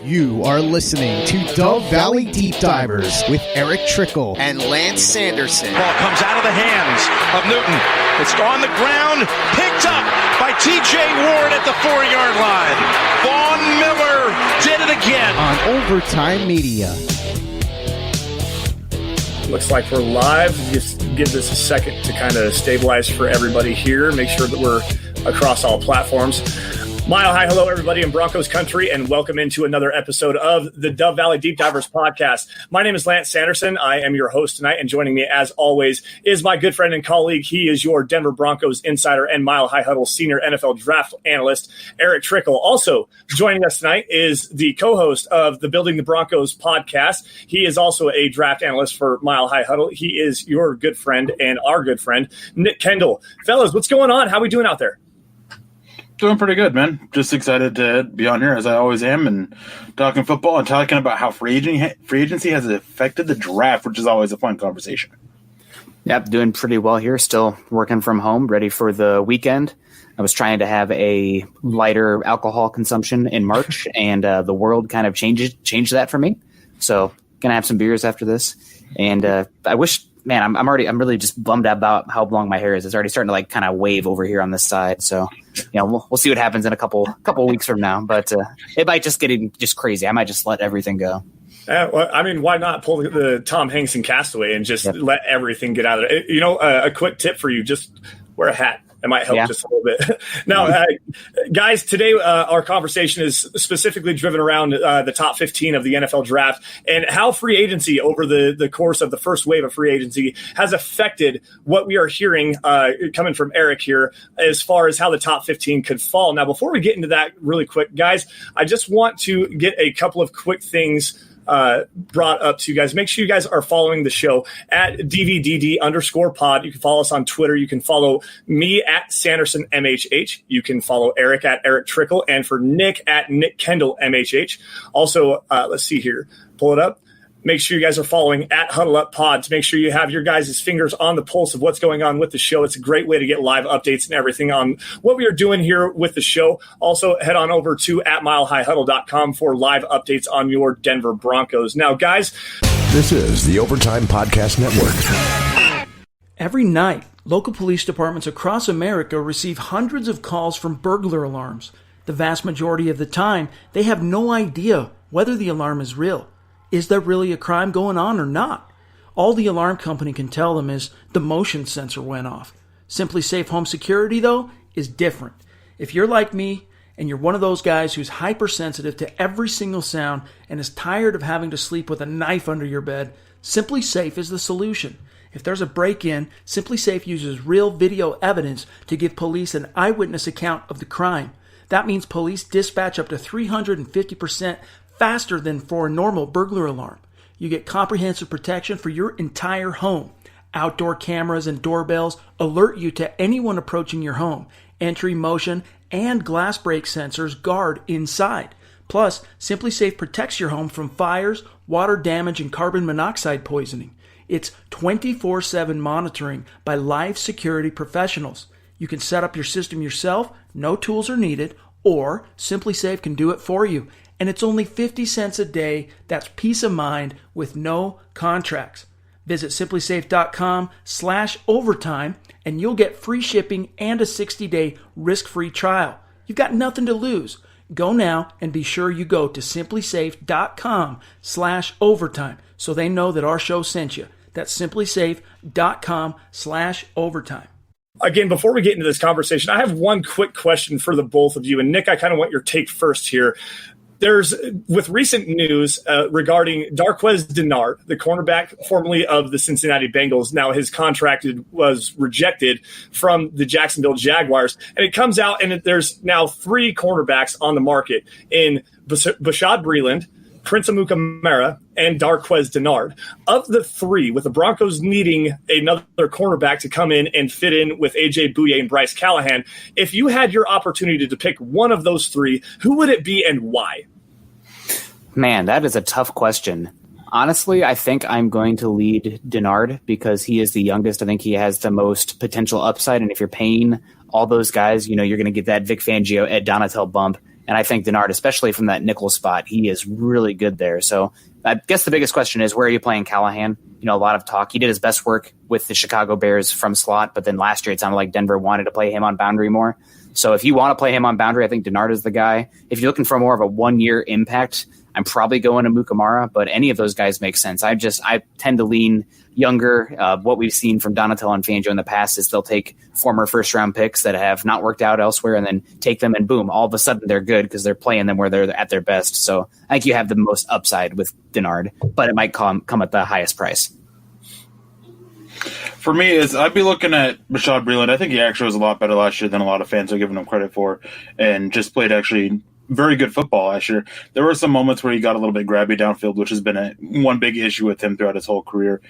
You are listening to Dove Valley Deep Divers with Erick Trickel and Lance Sanderson. Ball comes out of the hands of Newton. It's on the ground, picked up by T.J. Ward at the 4-yard line. Vaughn Miller did it again. On Overtime Media. Looks like we're live. Just give this a second to kind of stabilize for everybody here. Make sure that we're across all platforms. Mile high, hello everybody in Broncos country, and welcome into another episode of the Dove Valley Deep Divers podcast. My name is Lance Sanderson. I am your host tonight, and joining me as always is my good friend and colleague. He is your Denver Broncos insider and Mile High Huddle senior NFL draft analyst, Erick Trickel. Also joining us tonight is the co-host of the Building the Broncos podcast. He is also a draft analyst for Mile High Huddle. He is your good friend and our good friend, Nick Kendell. Fellas, what's going on? How are we doing out there? Doing pretty good, man. Just excited to be on here as I always am and talking football and talking about how free agency has affected the draft, which is always a fun conversation. Yep, doing pretty well here. Still working from home, ready for the weekend. I was trying to have a lighter alcohol consumption in March, and the world kind of changed that for me. So gonna have some beers after this, and I wish. Man, I'm really just bummed about how long my hair is. It's already starting to like kind of wave over here on this side. So, we'll see what happens in a couple weeks from now. But it might just get just crazy. I might just let everything go. Well, I mean, why not pull the Tom Hanks and Castaway and just let everything get out of it? A quick tip for you: just wear a hat. It might help just a little bit. Now, guys, today our conversation is specifically driven around the top 15 of the NFL draft and how free agency over the course of the first wave of free agency has affected what we are hearing coming from Erick here as far as how the top 15 could fall. Now, before we get into that really quick, guys, I just want to get a couple of quick things brought up to you guys. Make sure you guys are following the show at DVDD_pod. You can follow us on Twitter. You can follow me at Sanderson MHH. You can follow Erick at Erick Trickel, and for Nick at Nick Kendell MHH. Also, let's see here. Pull it up. Make sure you guys are following at Huddle Up Pod to make sure you have your guys' fingers on the pulse of what's going on with the show. It's a great way to get live updates and everything on what we are doing here with the show. Also, head on over to @milehighhuddle.com for live updates on your Denver Broncos. Now, guys, this is the Overtime Podcast Network. Every night, local police departments across America receive hundreds of calls from burglar alarms. The vast majority of the time, they have no idea whether the alarm is real. Is there really a crime going on or not? All the alarm company can tell them is the motion sensor went off. Simply Safe Home Security, though, is different. If you're like me and you're one of those guys who's hypersensitive to every single sound and is tired of having to sleep with a knife under your bed, Simply Safe is the solution. If there's a break-in, Simply Safe uses real video evidence to give police an eyewitness account of the crime. That means police dispatch up to 350% faster than for a normal burglar alarm. You get comprehensive protection for your entire home. Outdoor cameras and doorbells alert you to anyone approaching your home. Entry, motion, and glass break sensors guard inside. Plus, Simply Safe protects your home from fires, water damage, and carbon monoxide poisoning. It's 24/7 monitoring by live security professionals. You can set up your system yourself, no tools are needed, or Simply Safe can do it for you. And it's only 50 cents a day. That's peace of mind with no contracts. Visit simplysafe.com/overtime and you'll get free shipping and a 60-day risk-free trial. You've got nothing to lose. Go now and be sure you go to simplysafe.com/overtime so they know that our show sent you. That's simplysafe.com/overtime. Again, before we get into this conversation, I have one quick question for the both of you. And Nick, I kind of want your take first here. With recent news regarding Darqueze Dennard, the cornerback formerly of the Cincinnati Bengals, now his contract was rejected from the Jacksonville Jaguars. And it comes out and there's now 3 cornerbacks on the market in Bashaud Breeland, Prince Amukamara, and Darqueze Dennard. Of the 3, with the Broncos needing another cornerback to come in and fit in with A.J. Bouye and Bryce Callahan, if you had your opportunity to pick one of those 3, who would it be and why? Man, that is a tough question. Honestly, I think I'm going to lead Dennard because he is the youngest. I think he has the most potential upside. And if you're paying all those guys, you're going to get that Vic Fangio, Ed Donatel bump. And I think Denard, especially from that nickel spot, he is really good there. So I guess the biggest question is, where are you playing Callahan? A lot of talk. He did his best work with the Chicago Bears from slot, but then last year it sounded like Denver wanted to play him on boundary more. So if you want to play him on boundary, I think Denard is the guy. If you're looking for more of a 1 year impact, I'm probably going to Mukamara, but any of those guys make sense. I tend to lean younger. What we've seen from Donatello and Fangio in the past is they'll take former first-round picks that have not worked out elsewhere and then take them and boom, all of a sudden they're good because they're playing them where they're at their best. So I think you have the most upside with Denard, but it might come at the highest price. For me, I'd be looking at Bashaud Breeland. I think he actually was a lot better last year than a lot of fans are giving him credit for, and just played actually very good football last year. There were some moments where he got a little bit grabby downfield, which has been one big issue with him throughout his whole career.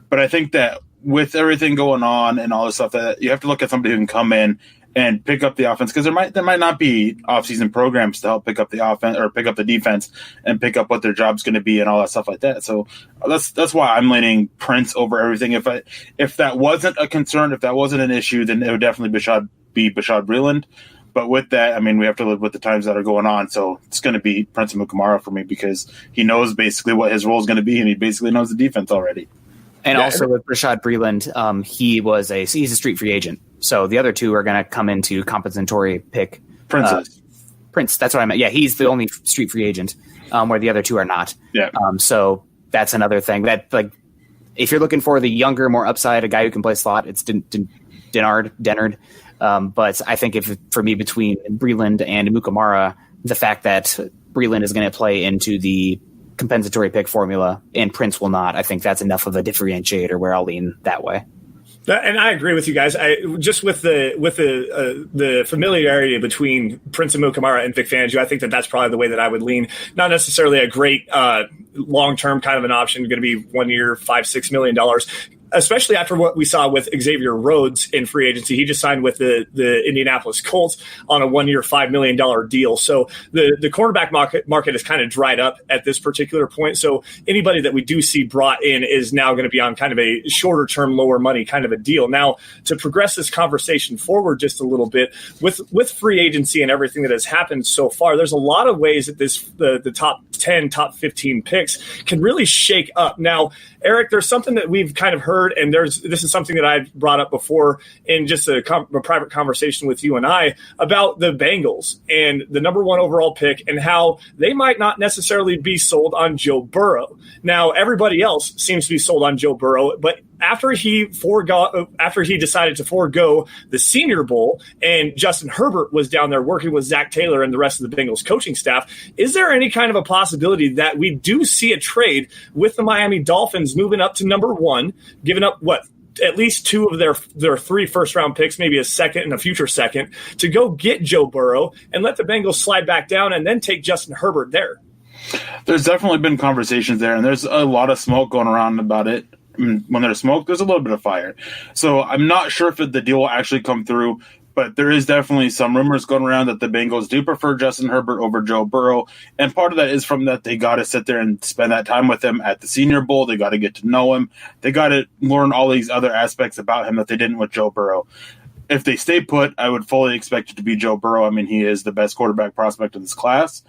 But I think that with everything going on and all this stuff, that you have to look at somebody who can come in and pick up the offense, because there might not be offseason programs to help pick up the offense or pick up the defense and pick up what their job's going to be and all that stuff like that. So that's why I'm leaning Prince over everything. If that wasn't a concern, if that wasn't an issue, then it would definitely be Bashaud Breeland. But with that, I mean, we have to live with the times that are going on. So it's going to be Prince Mukamara for me, because he knows basically what his role is going to be, and he basically knows the defense already. And also with Bashaud Breeland, he's a street free agent. So the other two are going to come into compensatory pick. Prince, that's what I meant. Yeah, he's the only street free agent, where the other two are not. Yeah. So that's another thing that, like, if you're looking for the younger, more upside, a guy who can play slot, it's Denard. But I think for me, between Breeland and Mukamara, the fact that Breeland is going to play into the compensatory pick formula and Prince will not, I think that's enough of a differentiator where I'll lean that way. And I agree with you guys. Just with the familiarity between Prince and Mukamara and Vic Fangio, I think that's probably the way that I would lean. Not necessarily a great long-term kind of an option, going to be 1 year, $5-6 million. Especially after what we saw with Xavier Rhodes in free agency. He just signed with the Indianapolis Colts on a 1 year, $5 million deal. So the cornerback market is kind of dried up at this particular point. So anybody that we do see brought in is now going to be on kind of a shorter term, lower money kind of a deal. Now, to progress this conversation forward just a little bit, with free agency and everything that has happened so far, there's a lot of ways that the top 10, top 15 picks can really shake up. Now, Eric, there's something that we've kind of heard, and this is something that I've brought up before in just a private conversation with you and I about the Bengals and the number 1 overall pick and how they might not necessarily be sold on Joe Burrow. Now, everybody else seems to be sold on Joe Burrow, but after he decided to forego the Senior Bowl and Justin Herbert was down there working with Zach Taylor and the rest of the Bengals coaching staff, is there any kind of a possibility that we do see a trade with the Miami Dolphins moving up to number 1, giving up at least 2 of their 3 first-round picks, maybe a second and a future second, to go get Joe Burrow and let the Bengals slide back down and then take Justin Herbert there? There's definitely been conversations there, and there's a lot of smoke going around about it. When there's smoke, there's a little bit of fire. So I'm not sure if the deal will actually come through, but there is definitely some rumors going around that the Bengals do prefer Justin Herbert over Joe Burrow. And part of that is from that they got to sit there and spend that time with him at the Senior Bowl. They got to get to know him. They got to learn all these other aspects about him that they didn't with Joe Burrow. If they stay put, I would fully expect it to be Joe Burrow. I mean, he is the best quarterback prospect in this class.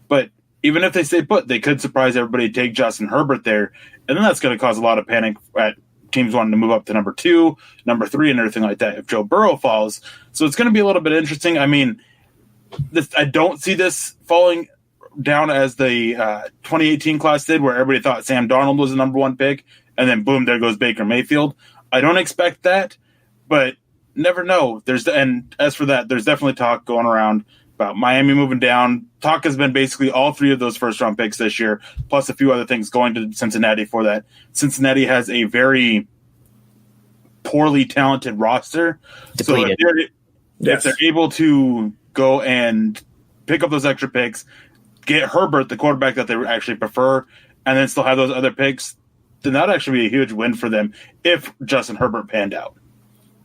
But even if they stay put, they could surprise everybody, take Justin Herbert there, and then that's going to cause a lot of panic at teams wanting to move up to number 2, number 3, and everything like that if Joe Burrow falls. So it's going to be a little bit interesting. I mean, I don't see this falling down as the 2018 class did, where everybody thought Sam Darnold was the number 1 pick, and then boom, there goes Baker Mayfield. I don't expect that, but never know. And as for that, there's definitely talk going around about Miami moving down. Talk has been basically all 3 of those first-round picks this year, plus a few other things going to Cincinnati for that. Cincinnati has a very poorly talented roster. Depleted. So if they're able to go and pick up those extra picks, get Herbert, the quarterback that they actually prefer, and then still have those other picks, then that would actually be a huge win for them if Justin Herbert panned out.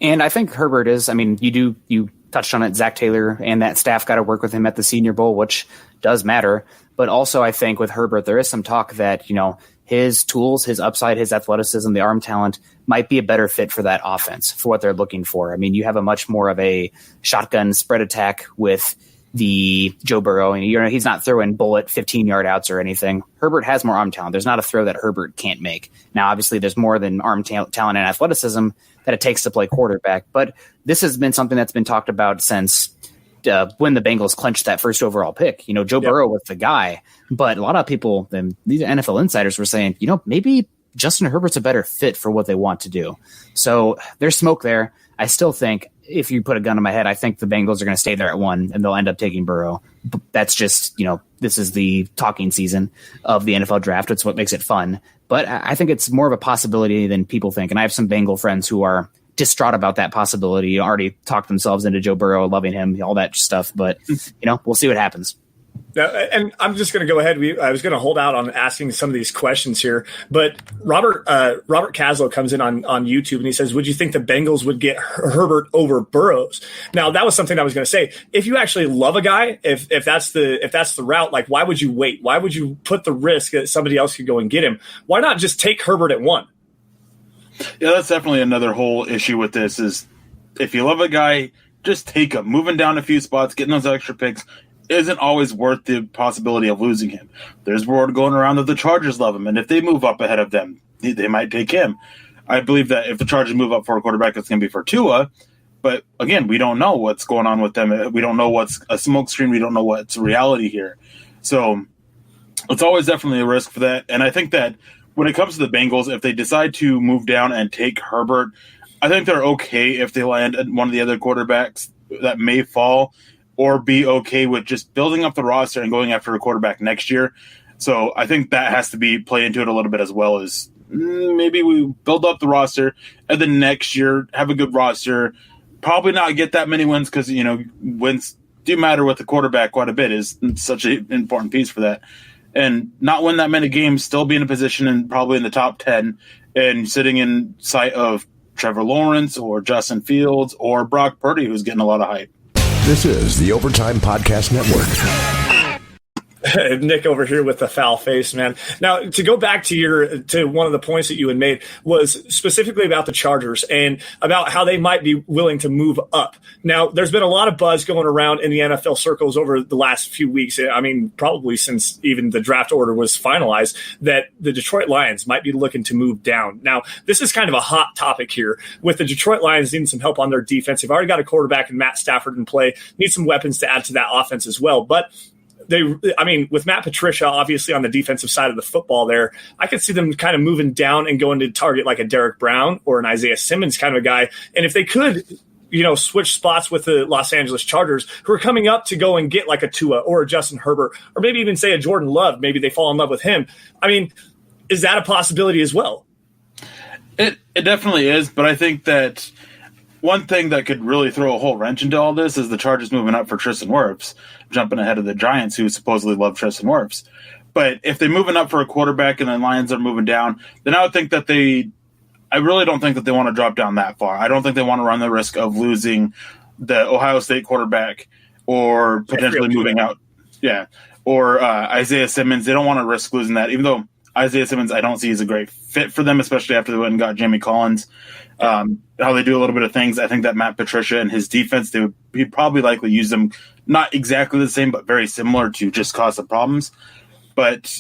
And I think Herbert is, I mean, you touched on it, Zach Taylor and that staff got to work with him at the Senior Bowl, which does matter. But also I think with Herbert, there is some talk that, his tools, his upside, his athleticism, the arm talent might be a better fit for that offense, for what they're looking for. I mean, you have a much more of a shotgun spread attack with the Joe Burrow, and he's not throwing bullet 15-yard outs or anything. Herbert has more arm talent. There's not a throw that Herbert can't make. Now, obviously, there's more than arm talent and athleticism that it takes to play quarterback, but this has been something that's been talked about since when the Bengals clinched that first overall pick. Joe Burrow was the guy, but a lot of people, these NFL insiders, were saying, maybe Justin Herbert's a better fit for what they want to do. So there's smoke there. I still think, if you put a gun to my head, I think the Bengals are going to stay there at 1 and they'll end up taking Burrow. That's just, this is the talking season of the NFL draft. It's what makes it fun. But I think it's more of a possibility than people think. And I have some Bengal friends who are distraught about that possibility, already talked themselves into Joe Burrow, loving him, all that stuff. But, we'll see what happens. And I'm just going to go ahead. I was going to hold out on asking some of these questions here, but Robert Caslow comes in on YouTube and he says, would you think the Bengals would get Herbert over Burrows? Now, that was something I was going to say. If you actually love a guy, if that's the route, like, why would you wait? Why would you put the risk that somebody else could go and get him? Why not just take Herbert at 1? Yeah, that's definitely another whole issue with this is if you love a guy, just take him. Moving down a few spots, getting those extra picks isn't always worth the possibility of losing him. There's word going around that the Chargers love him, and if they move up ahead of them, they might take him. I believe that if the Chargers move up for a quarterback, it's going to be for Tua. But again, we don't know what's going on with them. We don't know what's a smokescreen. We don't know what's reality here. So it's always definitely a risk for that. And I think that when it comes to the Bengals, if they decide to move down and take Herbert, I think they're okay if they land at one of the other quarterbacks that may fall, or be okay with just building up the roster and going after a quarterback next year. So I think that has to be play into it a little bit as well, as maybe we build up the roster and then next year have a good roster, probably not get that many wins because, wins do matter with the quarterback quite a bit, is such an important piece for that. And not win that many games, still be in a position and probably in the top 10 and sitting in sight of Trevor Lawrence or Justin Fields or Brock Purdy, who's getting a lot of hype. This is the Overtime Podcast Network. Nick over here with the foul face, man. Now, to go back to one of the points that you had made was specifically about the Chargers and about how they might be willing to move up. Now, there's been a lot of buzz going around in the NFL circles over the last few weeks. I mean, probably since even the draft order was finalized, that the Detroit Lions might be looking to move down. Now, this is kind of a hot topic here with the Detroit Lions needing some help on their defense. They've already got a quarterback in Matt Stafford in play, need some weapons to add to that offense as well. But with Matt Patricia, obviously on the defensive side of the football there, I could see them kind of moving down and going to target like a Derek Brown or an Isaiah Simmons kind of a guy. And if they could, switch spots with the Los Angeles Chargers, who are coming up to go and get like a Tua or a Justin Herbert, or maybe even say a Jordan Love, maybe they fall in love with him. I mean, is that a possibility as well? It definitely is, but I think that one thing that could really throw a whole wrench into all this is the Chargers moving up for Tristan Wirfs, jumping ahead of the Giants, who supposedly love Tristan Wirfs. But if they're moving up for a quarterback and the Lions are moving down, then I would think that I really don't think that they want to drop down that far. I don't think they want to run the risk of losing the Ohio State quarterback or potentially moving out. Yeah. Or Isaiah Simmons. They don't want to risk losing that, even though Isaiah Simmons I don't see as a great fit for them, especially after they went and got Jamie Collins. How they do a little bit of things. I think that Matt Patricia and his defense, he'd probably likely use them not exactly the same, but very similar to just cause some problems. But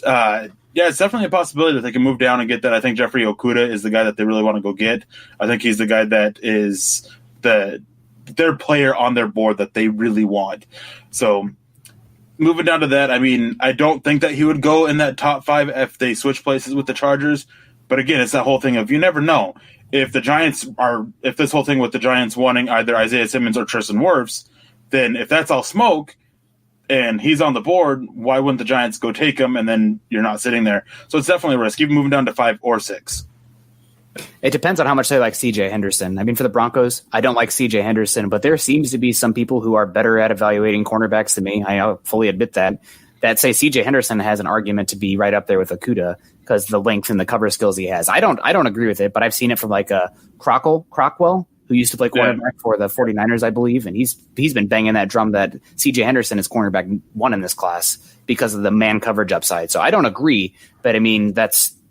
it's definitely a possibility that they can move down and get that. I think Jeffrey Okudah is the guy that they really want to go get. I think he's the guy that is their player on their board that they really want. So moving down to that, I mean, I don't think that he would go in that top 5 if they switch places with the Chargers. But again, it's that whole thing of you never know. If this whole thing with the Giants wanting either Isaiah Simmons or Tristan Wirfs, then if that's all smoke and he's on the board, why wouldn't the Giants go take him and then you're not sitting there? So it's definitely a risk, even moving down to 5 or 6. It depends on how much they like C.J. Henderson. I mean, for the Broncos, I don't like C.J. Henderson, but there seems to be some people who are better at evaluating cornerbacks than me. I fully admit that say C.J. Henderson has an argument to be right up there with Okudah because the length and the cover skills he has. I don't agree with it, but I've seen it from like a Crockwell, who used to play cornerback for the 49ers, I believe, and he's been banging that drum that C.J. Henderson is cornerback 1 in this class because of the man coverage upside. So I don't agree, but I mean,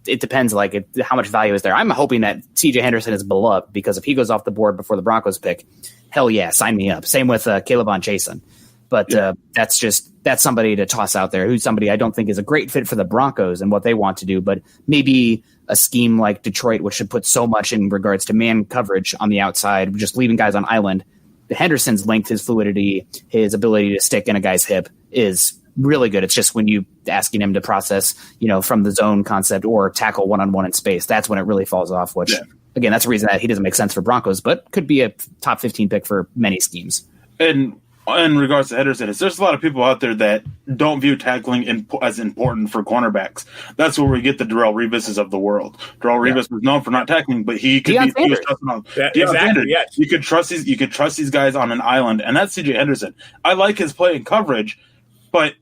it depends how much value is there. I'm hoping that C.J. Henderson is beloved because if he goes off the board before the Broncos pick, hell yeah, sign me up. Same with Caleb on Chasen. But that's somebody to toss out there, who's somebody I don't think is a great fit for the Broncos and what they want to do, but maybe a scheme like Detroit, which should put so much in regards to man coverage on the outside, just leaving guys on island. Henderson's length, his fluidity, his ability to stick in a guy's hip is really good. It's just when you asking him to process, from the zone concept or tackle one-on-one in space, that's when it really falls off, which again, that's a reason that he doesn't make sense for Broncos, but could be a top 15 pick for many schemes. And in regards to Henderson, there's a lot of people out there that don't view tackling as important for cornerbacks. That's where we get the Darrelle Revises of the world. Darrelle Revis was known for not tackling, but he could he was trusting on exactly. Yes. You could trust these guys on an island, and that's CJ Henderson. I like his play and coverage, but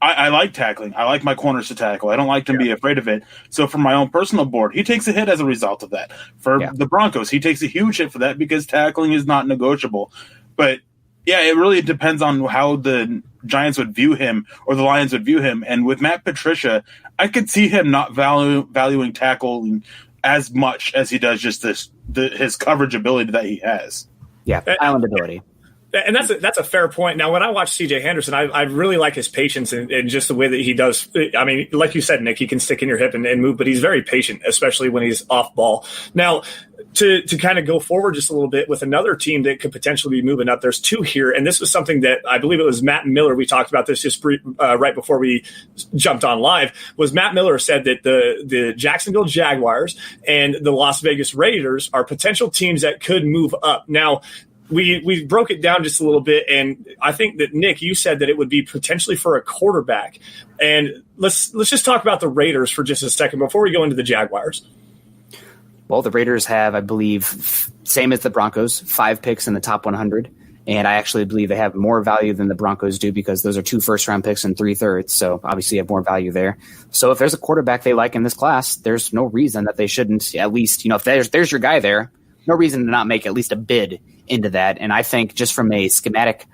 I like tackling. I like my corners to tackle. I don't like to be afraid of it. So for my own personal board, he takes a hit as a result of that. For the Broncos, he takes a huge hit for that because tackling is not negotiable. But yeah, it really depends on how the Giants would view him or the Lions would view him. And with Matt Patricia, I could see him not valuing tackling as much as he does just his coverage ability that he has. Yeah, island ability. And that's a fair point. Now, when I watch C.J. Henderson, I really like his patience and just the way that he does. I mean, like you said, Nick, he can stick in your hip and move, but he's very patient, especially when he's off ball. Now, to kind of go forward just a little bit with another team that could potentially be moving up, there's two here, and this was something that I believe it was Matt Miller. We talked about this just right before we jumped on live. Was Matt Miller said that the Jacksonville Jaguars and the Las Vegas Raiders are potential teams that could move up. Now, we broke it down just a little bit, and I think that, Nick, you said that it would be potentially for a quarterback. And let's just talk about the Raiders for just a second before we go into the Jaguars. Well, the Raiders have, I believe, same as the Broncos, 5 picks in the top 100. And I actually believe they have more value than the Broncos do because those are 2 first-round picks and 3 thirds. So obviously you have more value there. So if there's a quarterback they like in this class, there's no reason that they shouldn't at least, if there's your guy there, no reason to not make at least a bid into that. And I think just from a schematic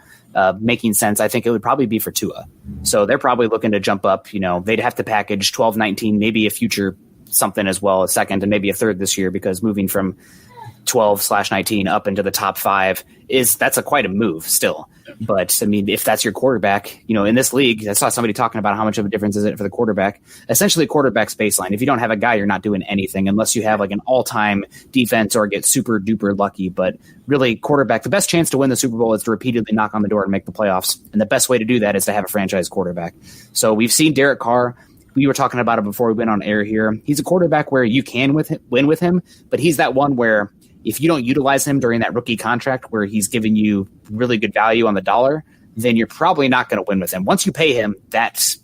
making sense, I think it would probably be for Tua. So they're probably looking to jump up. They'd have to package 12, 19, maybe a future something as well, a second and maybe a third this year, because moving from 12/19 up into the top 5 that's quite a move still. But I mean, if that's your quarterback, in this league, I saw somebody talking about how much of a difference is it for the quarterback. Essentially, quarterback's baseline. If you don't have a guy, you're not doing anything unless you have like an all-time defense or get super duper lucky. But really, quarterback, the best chance to win the Super Bowl is to repeatedly knock on the door and make the playoffs. And the best way to do that is to have a franchise quarterback. So we've seen Derek Carr. We were talking about it before we went on air here. He's a quarterback where you can win with him, but he's that one where if you don't utilize him during that rookie contract where he's giving you really good value on the dollar, then you're probably not going to win with him. Once you pay him, that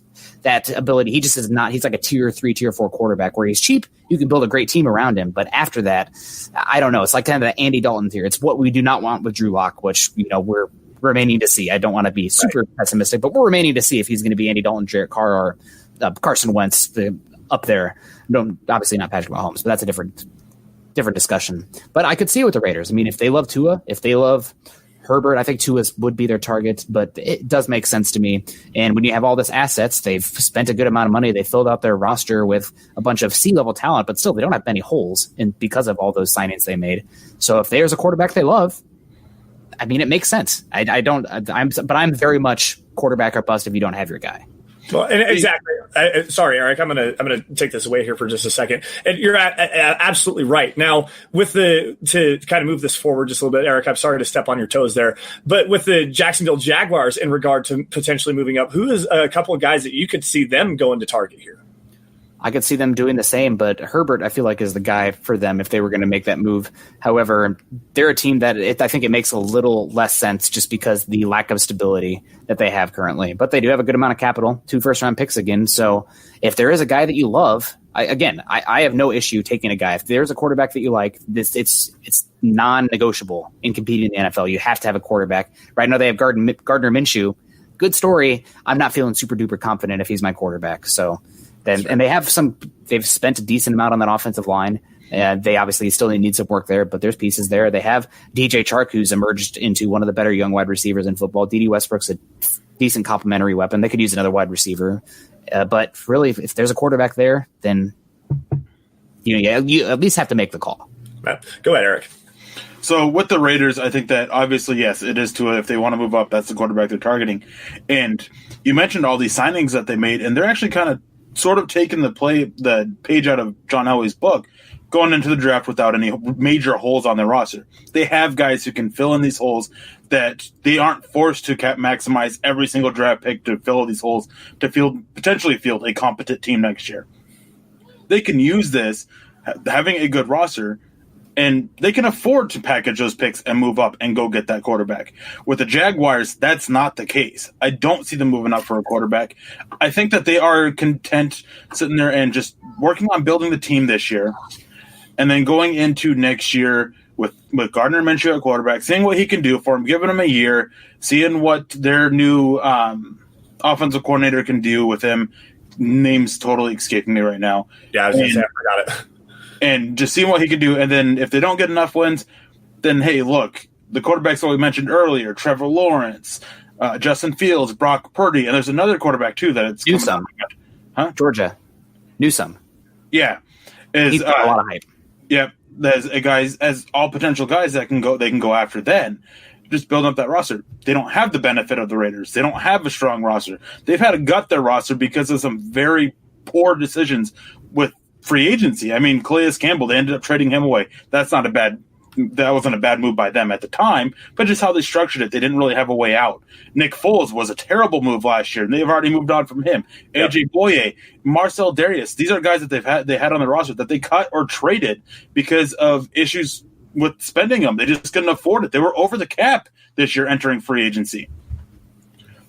ability, he just is not, he's like a tier 3, tier 4 quarterback where he's cheap. You can build a great team around him. But after that, I don't know. It's like kind of the Andy Dalton tier. It's what we do not want with Drew Lock, which, we're remaining to see. I don't want to be super pessimistic, but we're remaining to see if he's going to be Andy Dalton, Derek Carr, or Carson Wentz up there. Obviously not Patrick Mahomes, but that's a different discussion. But I could see it with the Raiders. I mean, if they love Tua, if they love Herbert, I think Tua would be their target, but it does make sense to me. And when you have all this assets, they've spent a good amount of money. They filled out their roster with a bunch of C-level talent, but still they don't have many holes because of all those signings they made. So if there's a quarterback they love, I mean, it makes sense. But I'm very much quarterback or bust if you don't have your guy. Well, and exactly. Sorry, Eric. I'm gonna take this away here for just a second. And you're absolutely right. Now, to kind of move this forward just a little bit, Eric, I'm sorry to step on your toes there, but with the Jacksonville Jaguars in regard to potentially moving up, who is a couple of guys that you could see them going to target here? I could see them doing the same, but Herbert, I feel like, is the guy for them if they were going to make that move. However, they're a team that I think it makes a little less sense just because the lack of stability that they have currently. But they do have a good amount of capital, 2 first-round picks again. So if there is a guy that you love, I have no issue taking a guy. If there's a quarterback that you like, it's non-negotiable in competing in the NFL. You have to have a quarterback. Right now they have Gardner Minshew. Good story. I'm not feeling super-duper confident if he's my quarterback. So... And they've spent a decent amount on that offensive line. They obviously still need some work there, but there's pieces there. They have DJ Chark, who's emerged into one of the better young wide receivers in football. D.D. Westbrook's a decent complementary weapon. They could use another wide receiver. But really, if there's a quarterback there, then you at least have to make the call. Go ahead, Eric. So with the Raiders, I think that obviously, yes, it is Tua. If they want to move up, that's the quarterback they're targeting. And you mentioned all these signings that they made, and they're actually kind of sort of taking the page out of John Elway's book, going into the draft without any major holes on their roster. They have guys who can fill in these holes that they aren't forced to maximize every single draft pick to fill these holes to potentially field a competent team next year. They can use this, having a good roster, and they can afford to package those picks and move up and go get that quarterback. With the Jaguars, that's not the case. I don't see them moving up for a quarterback. I think that they are content sitting there and just working on building the team this year, and then going into next year with Gardner Minshew at quarterback, seeing what he can do for him, giving him a year, seeing what their new offensive coordinator can do with him. Name's totally escaping me right now. Yeah, I was going to say, I forgot it. And just seeing what he can do. And then if they don't get enough wins, then, hey, look, the quarterbacks that we mentioned earlier, Trevor Lawrence, Justin Fields, Brock Purdy, and there's another quarterback, too, that it's Newsome. Georgia. Newsome. Yeah. He's got a lot of hype. Yeah. There's as all potential guys that they can go after then. Just build up that roster. They don't have the benefit of the Raiders. They don't have a strong roster. They've had to gut their roster because of some very poor decisions with free agency. I mean, Calais Campbell, they ended up trading him away. That wasn't a bad move by them at the time, but just how they structured it, they didn't really have a way out. Nick Foles was a terrible move last year, and they've already moved on from him. Yep. AJ Boye, Marcel Darius, these are guys that they had on the roster that they cut or traded because of issues with spending them. They just couldn't afford it. They were over the cap this year entering free agency.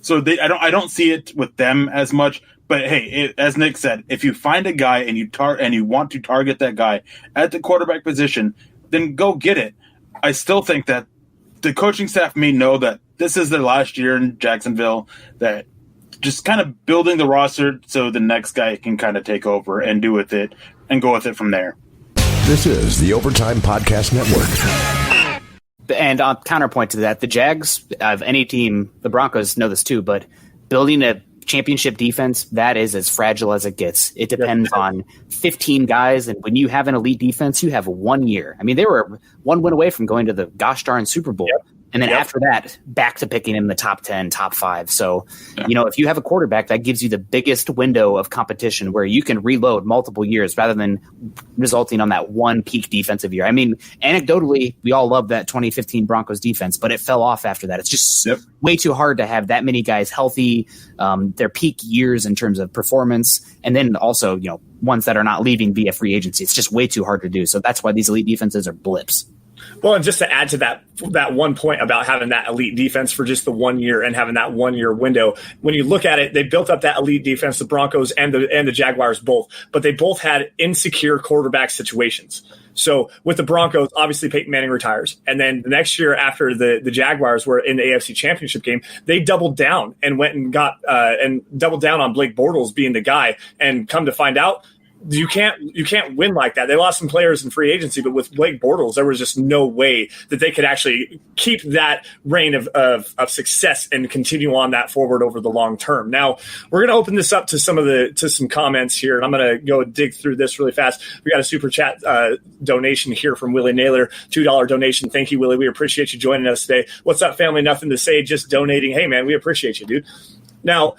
So I don't see it with them as much. But hey, as Nick said, if you find a guy and you want to target that guy at the quarterback position, then go get it. I still think that the coaching staff may know that this is their last year in Jacksonville, that just kind of building the roster so the next guy can kind of take over and do with it and go with it from there. This is the Overtime Podcast Network. And on counterpoint to that, the Jags of any team, the Broncos know this too, but building a championship defense, that is as fragile as it gets. It depends on 15 guys, and when you have an elite defense, you have 1 year. I mean, they were one win away from going to the gosh darn Super Bowl. Yep. And then after that, back to picking in the top 10, top 5. So, if you have a quarterback, that gives you the biggest window of competition where you can reload multiple years rather than resulting on that one peak defensive year. I mean, anecdotally, we all love that 2015 Broncos defense, but it fell off after that. It's just way too hard to have that many guys healthy, their peak years in terms of performance, and then also, ones that are not leaving via free agency. It's just way too hard to do. So that's why these elite defenses are blips. Well, and just to add to that one point about having that elite defense for just the 1 year and having that 1 year window, when you look at it, they built up that elite defense, the Broncos and the Jaguars both, but they both had insecure quarterback situations. So with the Broncos, obviously Peyton Manning retires. And then the next year after the Jaguars were in the AFC Championship game, they doubled down and went and got and doubled down on Blake Bortles being the guy. And come to find out, you can't win like that. They lost some players in free agency, but with Blake Bortles, there was just no way that they could actually keep that reign of success and continue on that forward over the long term. Now we're going to open this up to some comments here, and I'm going to go dig through this really fast. We got a super chat donation here from Willie Naylor, $2 donation. Thank you, Willie. We appreciate you joining us today. What's up, family? Nothing to say, just donating. Hey, man, we appreciate you, dude. Now,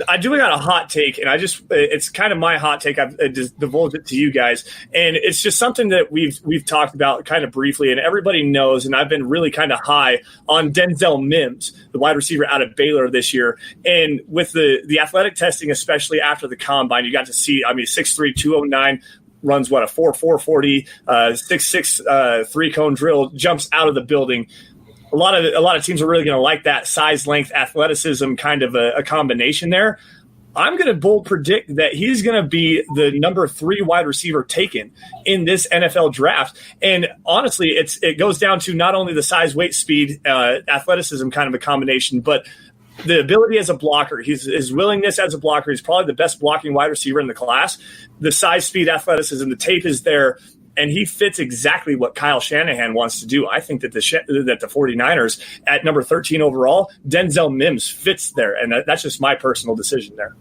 I do got a hot take, and it's kind of my hot take. I've just divulged it to you guys, and it's just something that we've talked about kind of briefly, and everybody knows, and I've been really kind of high on Denzel Mims, the wide receiver out of Baylor this year. And with the athletic testing, especially after the combine, you got to see, 6'3", 209, runs a 4.4 40, 6'6", 3-cone drill, jumps out of the building. A lot of teams are really going to like that size, length, athleticism kind of a combination there. I'm going to bold predict that he's going to be the number 3 wide receiver taken in this NFL draft. And honestly, it goes down to not only the size, weight, speed, athleticism kind of a combination, but the ability as a blocker. His willingness as a blocker. He's probably the best blocking wide receiver in the class. The size, speed, athleticism, the tape is there. And he fits exactly what Kyle Shanahan wants to do. I think that the 49ers at number 13 overall, Denzel Mims fits there. And that's just my personal decision there.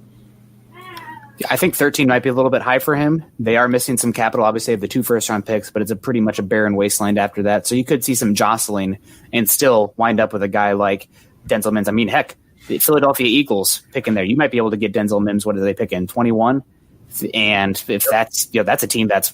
I think 13 might be a little bit high for him. They are missing some capital. Obviously, they have the 2 first-round picks, but it's a pretty much a barren wasteland after that. So you could see some jostling and still wind up with a guy like Denzel Mims. I mean, heck, the Philadelphia Eagles pick in there. You might be able to get Denzel Mims. What do they pick in? 21? And if that's a team that's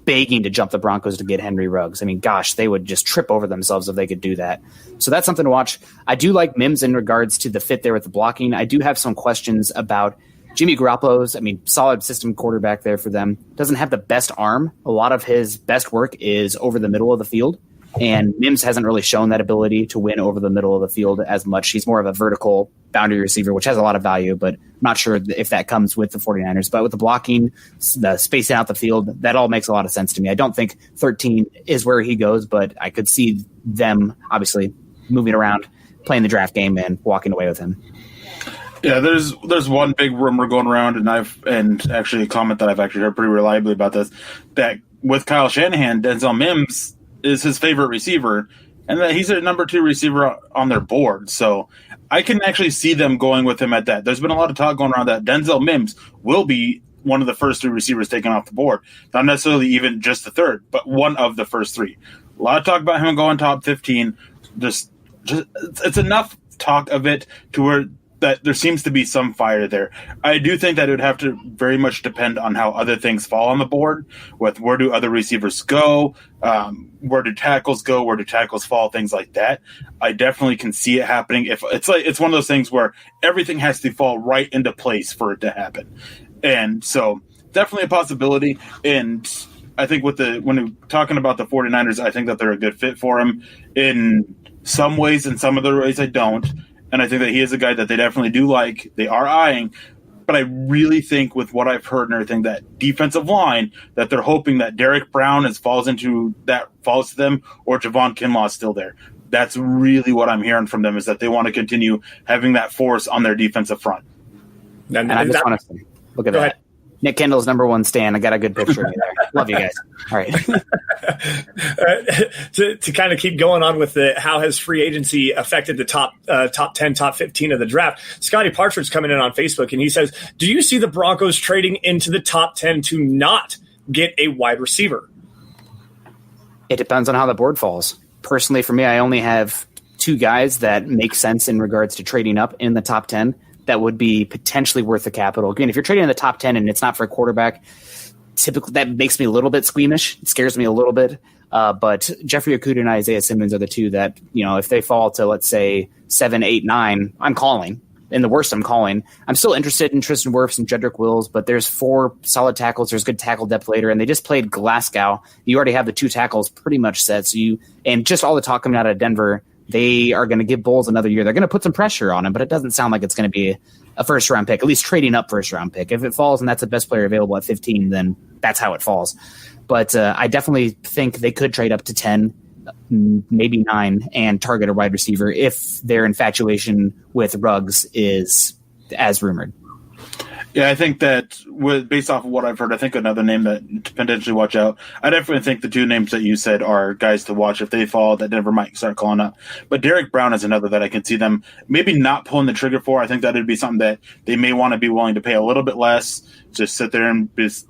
begging to jump the Broncos to get Henry Ruggs. I mean, gosh, they would just trip over themselves if they could do that. So that's something to watch. I do like Mims in regards to the fit there with the blocking. I do have some questions about Jimmy Garoppolo's, solid system quarterback there for them. Doesn't have the best arm. A lot of his best work is over the middle of the field. And Mims hasn't really shown that ability to win over the middle of the field as much. He's more of a vertical boundary receiver, which has a lot of value, but I'm not sure if that comes with the 49ers. But with the blocking, the spacing out the field, that all makes a lot of sense to me. I don't think 13 is where he goes, but I could see them obviously moving around, playing the draft game, and walking away with him. Yeah, there's one big rumor going around, and actually a comment that I've actually heard pretty reliably about this, that with Kyle Shanahan, Denzel Mims is his favorite receiver, and that he's a number 2 receiver on their board. So I can actually see them going with him at that. There's been a lot of talk going around that Denzel Mims will be one of the first 3 receivers taken off the board. Not necessarily even just the 3rd, but one of the first 3. A lot of talk about him going top 15. Just it's enough talk of it to where that there seems to be some fire there. I do think that it would have to very much depend on how other things fall on the board, with where do other receivers go, where do tackles go, where do tackles fall, things like that. I definitely can see it happening. If it's one of those things where everything has to fall right into place for it to happen. And so definitely a possibility. And I think when you're talking about the 49ers, I think that they're a good fit for him in some ways. In some other ways, I don't. And I think that he is a guy that they definitely do like. They are eyeing. But I really think with what I've heard and everything, that defensive line, that they're hoping that Derek Brown falls to them, or Javon Kinlaw is still there. That's really what I'm hearing from them, is that they want to continue having that force on their defensive front. And I just want to look at that. Ahead. Nick Kendall's #1 stan. I got a good picture of you there. Love you guys. All right. To kind of keep going on with how has free agency affected the top 10, top 15 of the draft, Scotty Partridge coming in on Facebook, and he says, do you see the Broncos trading into the top 10 to not get a wide receiver? It depends on how the board falls. Personally, for me, I only have 2 guys that make sense in regards to trading up in the top 10. That would be potentially worth the capital. Again, if you're trading in the top 10 and it's not for a quarterback, typically that makes me a little bit squeamish. It scares me a little bit. But Jeffrey Okudah and Isaiah Simmons are the 2 that, if they fall to, let's say, 7, 8, 9, I'm calling. In the worst, I'm calling. I'm still interested in Tristan Wirfs and Jedrick Wills, but there's 4 solid tackles. There's good tackle depth later, and they just played Glasgow. You already have the 2 tackles pretty much set. And just all the talk coming out of Denver, they are going to give Bowles another year. They're going to put some pressure on him, but it doesn't sound like it's going to be a first-round pick, at least trading up first-round pick. If it falls and that's the best player available at 15, then that's how it falls. But I definitely think they could trade up to 10, maybe 9, and target a wide receiver if their infatuation with Ruggs is as rumored. Yeah, I think that based off of what I've heard, I think another name that to potentially watch out. I definitely think the 2 names that you said are guys to watch if they fall that Denver might start calling up. But Derek Brown is another that I can see them maybe not pulling the trigger for. I think that would be something that they may want to be willing to pay a little bit less, just sit there and because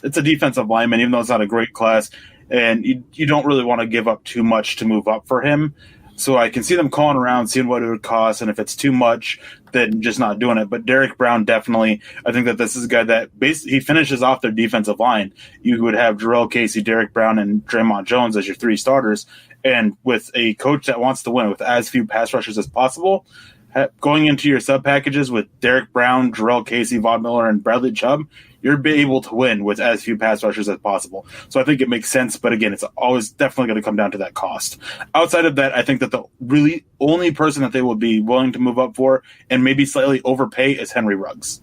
it's a defensive lineman, even though it's not a great class, and you don't really want to give up too much to move up for him. So I can see them calling around, seeing what it would cost, and if it's too much, then just not doing it. But Derek Brown, definitely, I think that this is a guy that he finishes off their defensive line. You would have Jarrell Casey, Derek Brown, and Draymond Jones as your 3 starters. And with a coach that wants to win with as few pass rushers as possible, going into your sub packages with Derek Brown, Jarrell Casey, Von Miller, and Bradley Chubb, you're be able to win with as few pass rushers as possible. So I think it makes sense, but again, it's always definitely going to come down to that cost. Outside of that, I think that the really only person that they will be willing to move up for and maybe slightly overpay is Henry Ruggs.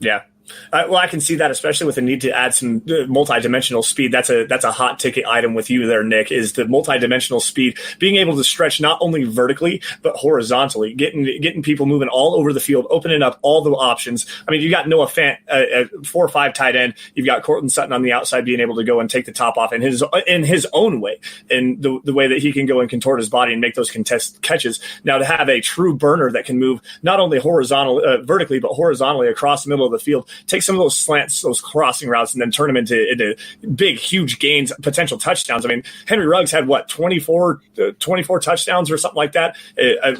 Yeah. Well, I can see that, especially with the need to add some multi-dimensional speed. That's a hot ticket item with you there, Nick, is the multi-dimensional speed, being able to stretch not only vertically but horizontally, getting people moving all over the field, opening up all the options. I mean, you got Noah Fant, 4 or 5 tight end. You've got Courtland Sutton on the outside being able to go and take the top off in his own way, and the way that he can go and contort his body and make those contest catches. Now, to have a true burner that can move not only vertically but horizontally across the middle of the field, take some of those slants, those crossing routes, and then turn them into big, huge gains, potential touchdowns. I mean, Henry Ruggs had 24 touchdowns or something like that,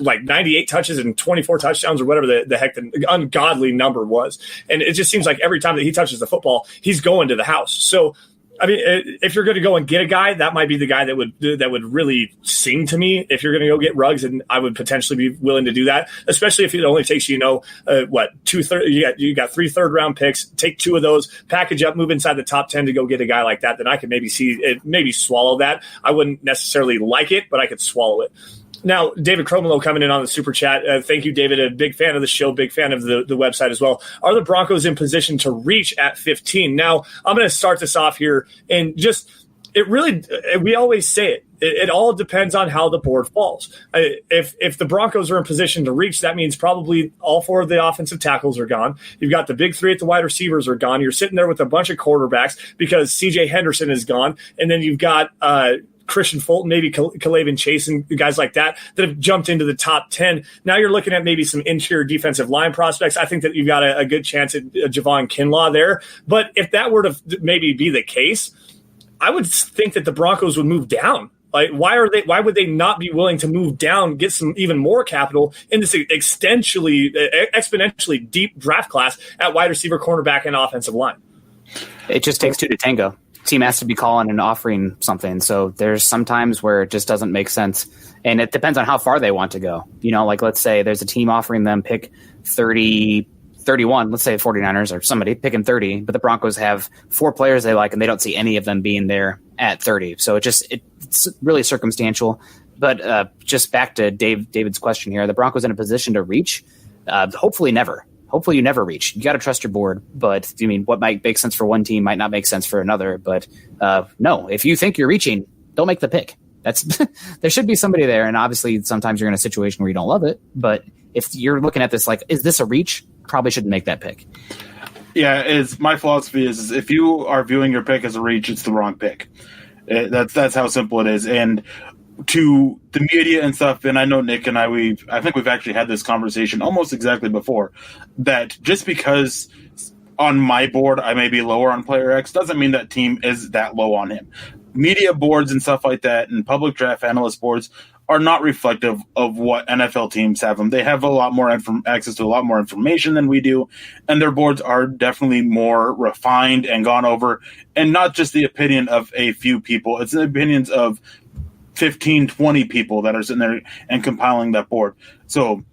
like 98 touches and 24 touchdowns or whatever the heck the ungodly number was. And it just seems like every time that he touches the football, he's going to the house. So, I mean, if you're going to go and get a guy, that might be the guy that would really sing to me. If you're going to go get Ruggs, and I would potentially be willing to do that, especially if it only takes you got 3 third-round picks. Take 2 of those, package up, move inside the top 10 to go get a guy like that. Then I could maybe swallow that. I wouldn't necessarily like it, but I could swallow it. Now, David Cromelo coming in on the super chat. Thank you, David. A big fan of the show, big fan of the website as well. Are the Broncos in position to reach at 15? Now, I'm going to start this off here, and we always say it. It all depends on how the board falls. If the Broncos are in position to reach, that means probably all 4 of the offensive tackles are gone. You've got the big 3 at the wide receivers are gone. You're sitting there with a bunch of quarterbacks because C.J. Henderson is gone, and then you've got Christian Fulton, maybe Kalavan Chase, and guys like that have jumped into the top 10. Now you're looking at maybe some interior defensive line prospects. I think that you've got a good chance at Javon Kinlaw there. But if that were to maybe be the case, I would think that the Broncos would move down. Like, why would they not be willing to move down, get some even more capital in this exponentially deep draft class at wide receiver, cornerback, and offensive line? It just takes 2 to tango. Team has to be calling and offering something. So there's some times where it just doesn't make sense. And it depends on how far they want to go. Like let's say there's a team offering them pick 30, 31, let's say the 49ers or somebody picking 30, but the Broncos have 4 players they like and they don't see any of them being there at 30. So it's really circumstantial. But just back to David's question here, the Broncos in a position to reach? Hopefully never. Hopefully you never reach. You got to trust your board. But I mean, what might make sense for one team might not make sense for another. But no, if you think you're reaching, don't make the pick. There should be somebody there. And obviously sometimes you're in a situation where you don't love it. But if you're looking at this like, is this a reach? Probably shouldn't make that pick. Yeah, my philosophy is if you are viewing your pick as a reach, it's the wrong pick. That's how simple it is. And to the media and stuff, and I know Nick and I think we've actually had this conversation almost exactly before, that just because on my board I may be lower on player X doesn't mean that team is that low on him. Media boards and stuff like that and public draft analyst boards are not reflective of what NFL teams have them. They have a lot more access to a lot more information than we do, and their boards are definitely more refined and gone over, and not just the opinion of a few people. It's the opinions of 15, 20 people that are sitting there and compiling that board. So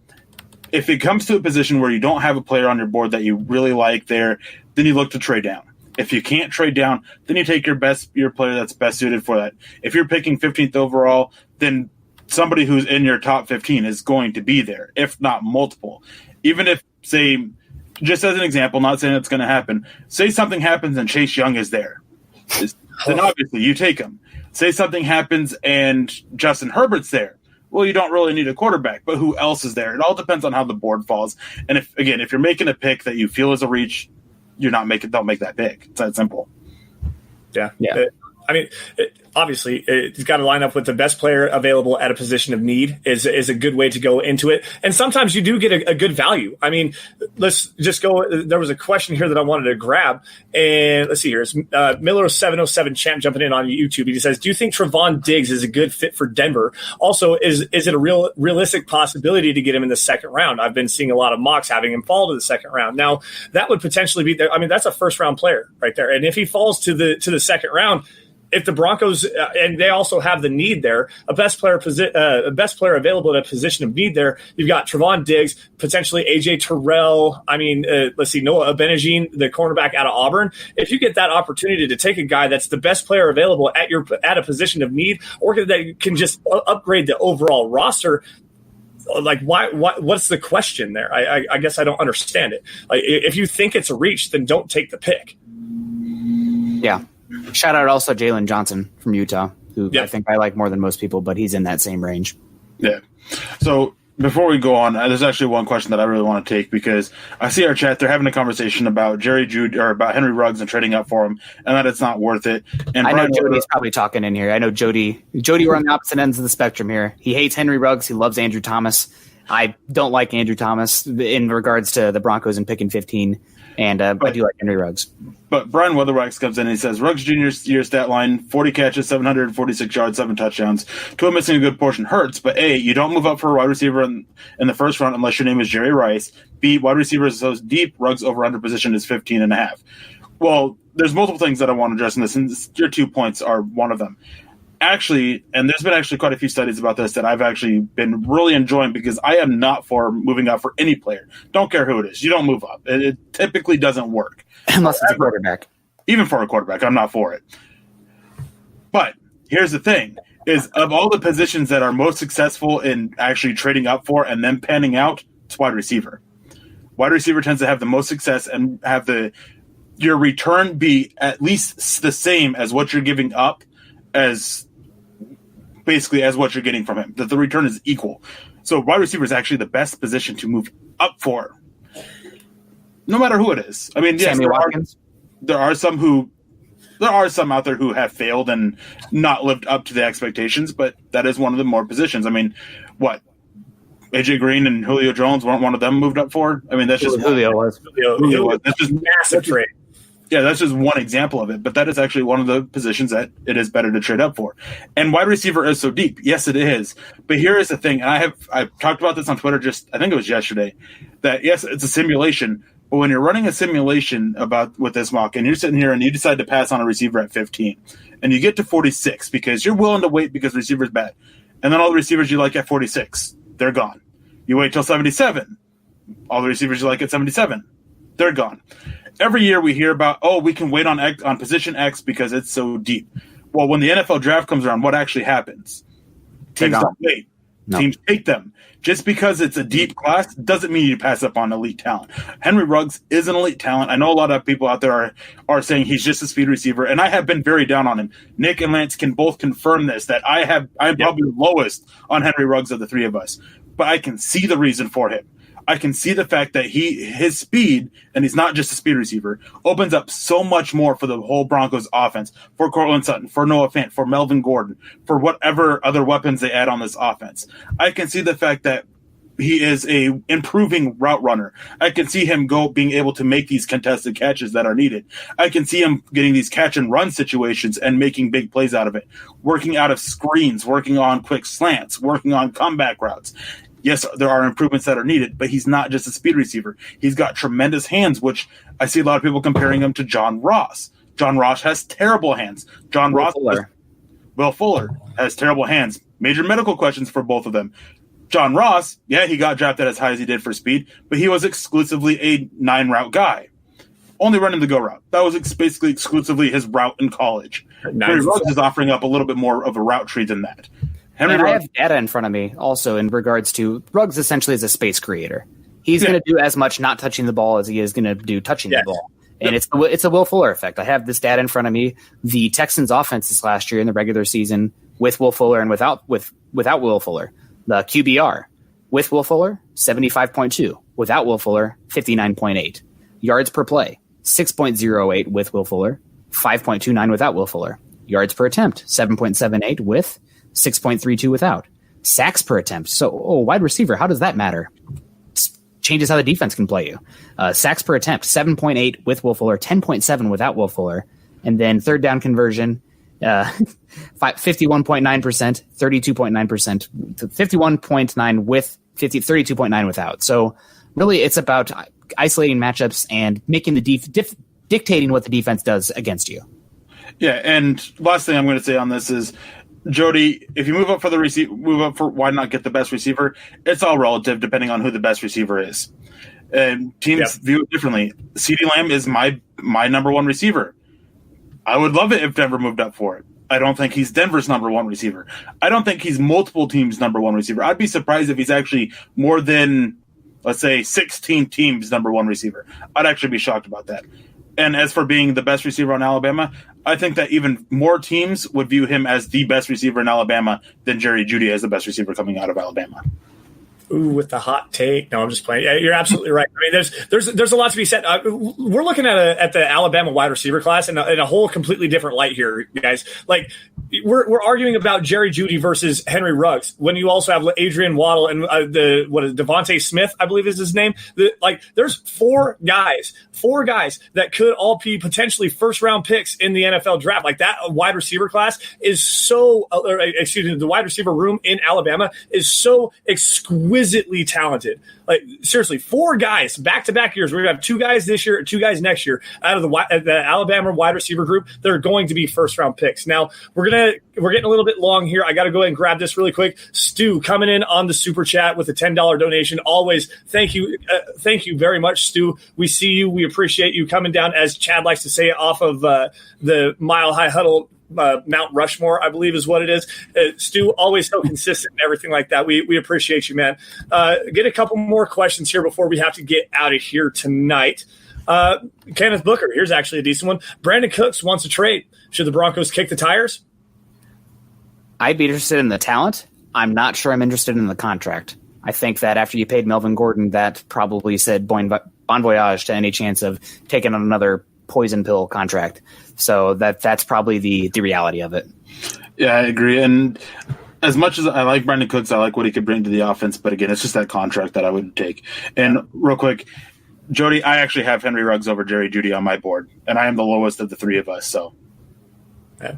if it comes to a position where you don't have a player on your board that you really like there, then you look to trade down. If you can't trade down, then you take your player that's best suited for that. If you're picking 15th overall, then somebody who's in your top 15 is going to be there, if not multiple. Even if, say, just as an example, not saying it's going to happen, say something happens and Chase Young is there. Then obviously you take him. Say something happens and Justin Herbert's there. Well, you don't really need a quarterback, but who else is there? It all depends on how the board falls. And if you're making a pick that you feel is a reach, don't make that pick. It's that simple. Yeah. Obviously, it's got to line up with the best player available at a position of need is a good way to go into it. And sometimes you do get a good value. I mean, let's just go. There was a question here that I wanted to grab. And let's see here. It's Miller707 Champ jumping in on YouTube. He says, do you think Trevon Diggs is a good fit for Denver? Also, is it a realistic possibility to get him in the second round? I've been seeing a lot of mocks having him fall to the second round. Now, that would potentially be there. I mean, that's a first-round player right there. And if he falls to the second round, if the Broncos and they also have the need there, a best player available at a position of need there. You've got Trevon Diggs, potentially AJ Terrell. I mean, let's see, Noah Abenigine, the cornerback out of Auburn. If you get that opportunity to take a guy that's the best player available at a position of need, or that can just upgrade the overall roster. Like, why? What's the question there? I guess I don't understand it. Like, if you think it's a reach, then don't take the pick. Yeah. Shout out also Jalen Johnson from Utah, who I think I like more than most people, but he's in that same range. Yeah. So before we go on, there's actually one question that I really want to take because I see our chat. They're having a conversation about about Henry Ruggs and trading up for him, and that it's not worth it. And I know Jody's probably talking in here. I know Jody. We're on the opposite ends of the spectrum here. He hates Henry Ruggs. He loves Andrew Thomas. I don't like Andrew Thomas in regards to the Broncos and picking 15. And I do like Henry Ruggs. But Brian Weatherwax comes in and he says, Ruggs Jr.'s year stat line, 40 catches, 746 yards, 7 touchdowns. To him missing a good portion hurts, but A, you don't move up for a wide receiver in the first round unless your name is Jerry Rice. B, wide receiver is so deep, Ruggs over-under position is 15.5. Well, there's multiple things that I want to address in this, and your 2 points are one of them. Actually, and there's been actually quite a few studies about this that I've actually been really enjoying because I am not for moving up for any player. Don't care who it is. You don't move up. It typically doesn't work. Unless it's a quarterback. Even for a quarterback, I'm not for it. But here's the thing, is of all the positions that are most successful in actually trading up for and then panning out, it's wide receiver. Wide receiver tends to have the most success and have your return be at least the same as what you're giving up as basically as what you're getting from him, that the return is equal. So wide receiver is actually the best position to move up for, no matter who it is. I mean, yes, there are some out there who have failed and not lived up to the expectations, but that is one of the more positions. I mean, what? AJ Green and Julio Jones weren't one of them moved up for? I mean, that's just Julio was. That's just massive trade. Yeah, that's just one example of it, but that is actually one of the positions that it is better to trade up for. And wide receiver is so deep. Yes, it is. But here is the thing, and I've talked about this on Twitter I think it was yesterday, that yes, it's a simulation, but when you're running a simulation with this mock, and you're sitting here and you decide to pass on a receiver at 15, and you get to 46 because you're willing to wait because the receiver's bad, and then all the receivers you like at 46, they're gone. You wait till 77, all the receivers you like at 77, they're gone. Every year we hear about, we can wait on position X because it's so deep. Well, when the NFL draft comes around, what actually happens? Teams don't wait. No. Teams take them. Just because it's a deep class doesn't mean you pass up on elite talent. Henry Ruggs is an elite talent. I know a lot of people out there are saying he's just a speed receiver, and I have been very down on him. Nick and Lance can both confirm this, that I'm probably the lowest on Henry Ruggs of the three of us. But I can see the reason for him. I can see the fact that his speed, and he's not just a speed receiver, opens up so much more for the whole Broncos offense, for Cortland Sutton, for Noah Fant, for Melvin Gordon, for whatever other weapons they add on this offense. I can see the fact that he is a improving route runner. I can see him being able to make these contested catches that are needed. I can see him getting these catch and run situations and making big plays out of it, working out of screens, working on quick slants, working on comeback routes. Yes, there are improvements that are needed, but he's not just a speed receiver. He's got tremendous hands, which I see a lot of people comparing him to John Ross. John Ross has terrible hands. Will Fuller has terrible hands. Major medical questions for both of them. John Ross, he got drafted as high as he did for speed, but he was exclusively a 9-route guy. Only running the go route. That was basically exclusively his route in college. Henry Ruggs is offering up a little bit more of a route tree than that. I have data in front of me also in regards to Ruggs essentially as a space creator. He's going to do as much not touching the ball as he is going to do touching the ball. And it's a Will Fuller effect. I have this data in front of me. The Texans offense this last year in the regular season with Will Fuller and without Will Fuller. The QBR with Will Fuller, 75.2. Without Will Fuller, 59.8. Yards per play, 6.08 with Will Fuller, 5.29 without Will Fuller. Yards per attempt, 7.78 with, 6.32 without. Sacks per attempt. So, wide receiver, how does that matter? Changes how the defense can play you. Sacks per attempt, 7.8 with Will Fuller, 10.7 without Will Fuller. And then third down conversion, 51.9%, 32.9%, 51.9 with 32.9 without. So really it's about isolating matchups and making the dictating what the defense does against you. Yeah, and last thing I'm going to say on this is, Jody, if you move up for why not get the best receiver? It's all relative depending on who the best receiver is. And teams view it differently. CeeDee Lamb is my number one receiver. I would love it if Denver moved up for it. I don't think he's Denver's number one receiver. I don't think he's multiple teams' number one receiver. I'd be surprised if he's actually more than, let's say, 16 teams' number one receiver. I'd actually be shocked about that. And as for being the best receiver on Alabama, I think that even more teams would view him as the best receiver in Alabama than Jerry Jeudy as the best receiver coming out of Alabama. Ooh, with the hot take. No, I'm just playing. Yeah, you're absolutely right. I mean, there's a lot to be said. We're looking at the Alabama wide receiver class in a whole completely different light here, guys. Like we're arguing about Jerry Jeudy versus Henry Ruggs when you also have Adrian Waddle and Devontae Smith, I believe is his name. There's four guys that could all be potentially first round picks in the NFL draft. Like that wide receiver class is so. The wide receiver room in Alabama is so exquisitely talented. Like seriously, four guys back-to-back years. We're going to have two guys this year, two guys next year out of the Alabama wide receiver group. They're going to be first-round picks. Now we're getting a little bit long here. I got to go ahead and grab this really quick. Stu coming in on the super chat with a $10 donation. Always thank you very much, Stu. We see you. We appreciate you coming down, as Chad likes to say, off of the Mile High Huddle. Mount Rushmore, I believe is what it is. Stu, always so consistent and everything like that. We appreciate you, man. Get a couple more questions here before we have to get out of here tonight. Kenneth Booker, here's actually a decent one. Brandon Cooks wants a trade. Should the Broncos kick the tires? I'd be interested in the talent. I'm not sure I'm interested in the contract. I think that after you paid Melvin Gordon, that probably said bon voyage to any chance of taking on another poison pill contract. So that's probably the reality of it. Yeah, I agree. And as much as I like Brandon Cooks, I like what he could bring to the offense. But again, it's just that contract that I wouldn't take. And real quick, Jody, I actually have Henry Ruggs over Jerry Jeudy on my board, and I am the lowest of the three of us. So, yeah.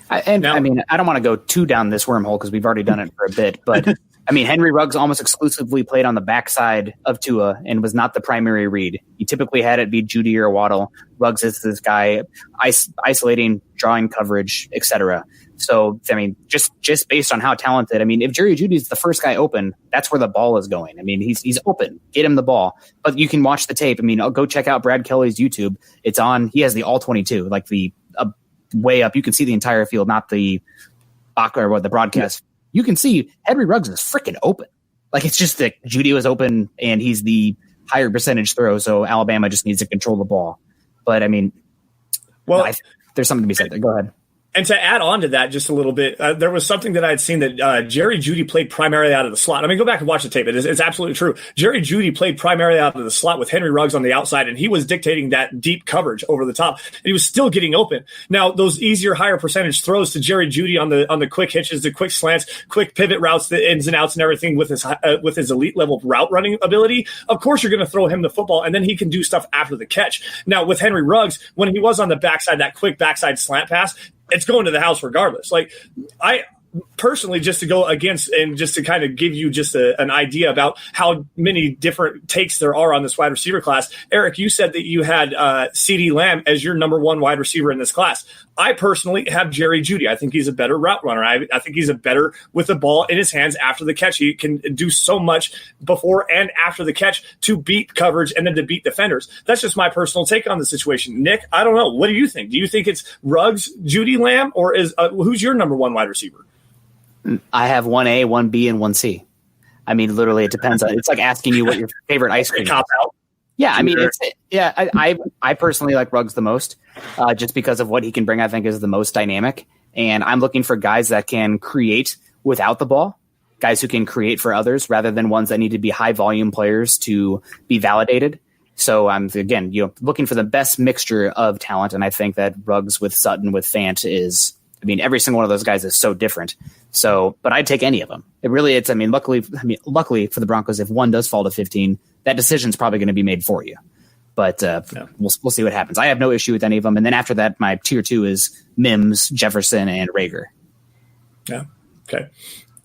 I don't want to go too down this wormhole because we've already done it for a bit, but I mean, Henry Ruggs almost exclusively played on the backside of Tua and was not the primary read. You typically had it be Jeudy or Waddle. Ruggs is this guy isolating, drawing coverage, etc. So, I mean, just based on how talented, I mean, if Jerry Jeudy is the first guy open, that's where the ball is going. I mean, he's open. Get him the ball. But you can watch the tape. I mean, I'll go check out Brad Kelly's YouTube. It's on. He has the all 22, like the way up. You can see the entire field, not the broadcast. Yeah. You can see Henry Ruggs is freaking open. Like, it's just that Jeudy was open and he's the higher percentage throw, so Alabama just needs to control the ball. But, I mean, there's something to be said there. Go ahead. And to add on to that just a little bit, there was something that I had seen that Jerry Jeudy played primarily out of the slot. I mean, go back and watch the tape. It's absolutely true. Jerry Jeudy played primarily out of the slot with Henry Ruggs on the outside, and he was dictating that deep coverage over the top. And he was still getting open. Now, those easier, higher percentage throws to Jerry Jeudy on the quick hitches, the quick slants, quick pivot routes, the ins and outs and everything with his elite level route running ability, of course you're going to throw him the football, and then he can do stuff after the catch. Now, with Henry Ruggs, when he was on the backside, that quick backside slant pass, it's going to the house regardless. Like, I personally, just to go against and just to kind of give you just an idea about how many different takes there are on this wide receiver class. Eric, you said that you had CeeDee Lamb as your number one wide receiver in this class. I personally have Jerry Jeudy. I think he's a better route runner. I think he's a better with the ball in his hands after the catch. He can do so much before and after the catch to beat coverage and then to beat defenders. That's just my personal take on the situation. Nick, I don't know. What do you think? Do you think it's Ruggs, Jeudy, Lamb, or is who's your number one wide receiver? I have 1A, 1B, and 1C. I mean, literally, it depends. It's like asking you what your favorite ice cream is. Cop out. Yeah, I mean, I personally like Ruggs the most, just because of what he can bring. I think is the most dynamic, and I'm looking for guys that can create without the ball, guys who can create for others, rather than ones that need to be high volume players to be validated. So I'm again, looking for the best mixture of talent, and I think that Ruggs with Sutton with Fant is. I mean, every single one of those guys is so different. So, but I'd take any of them. Luckily for the Broncos, if one does fall to 15, that decision's probably going to be made for you. But we'll see what happens. I have no issue with any of them. And then after that, my tier 2 is Mims, Jefferson, and Rager. Yeah. Okay.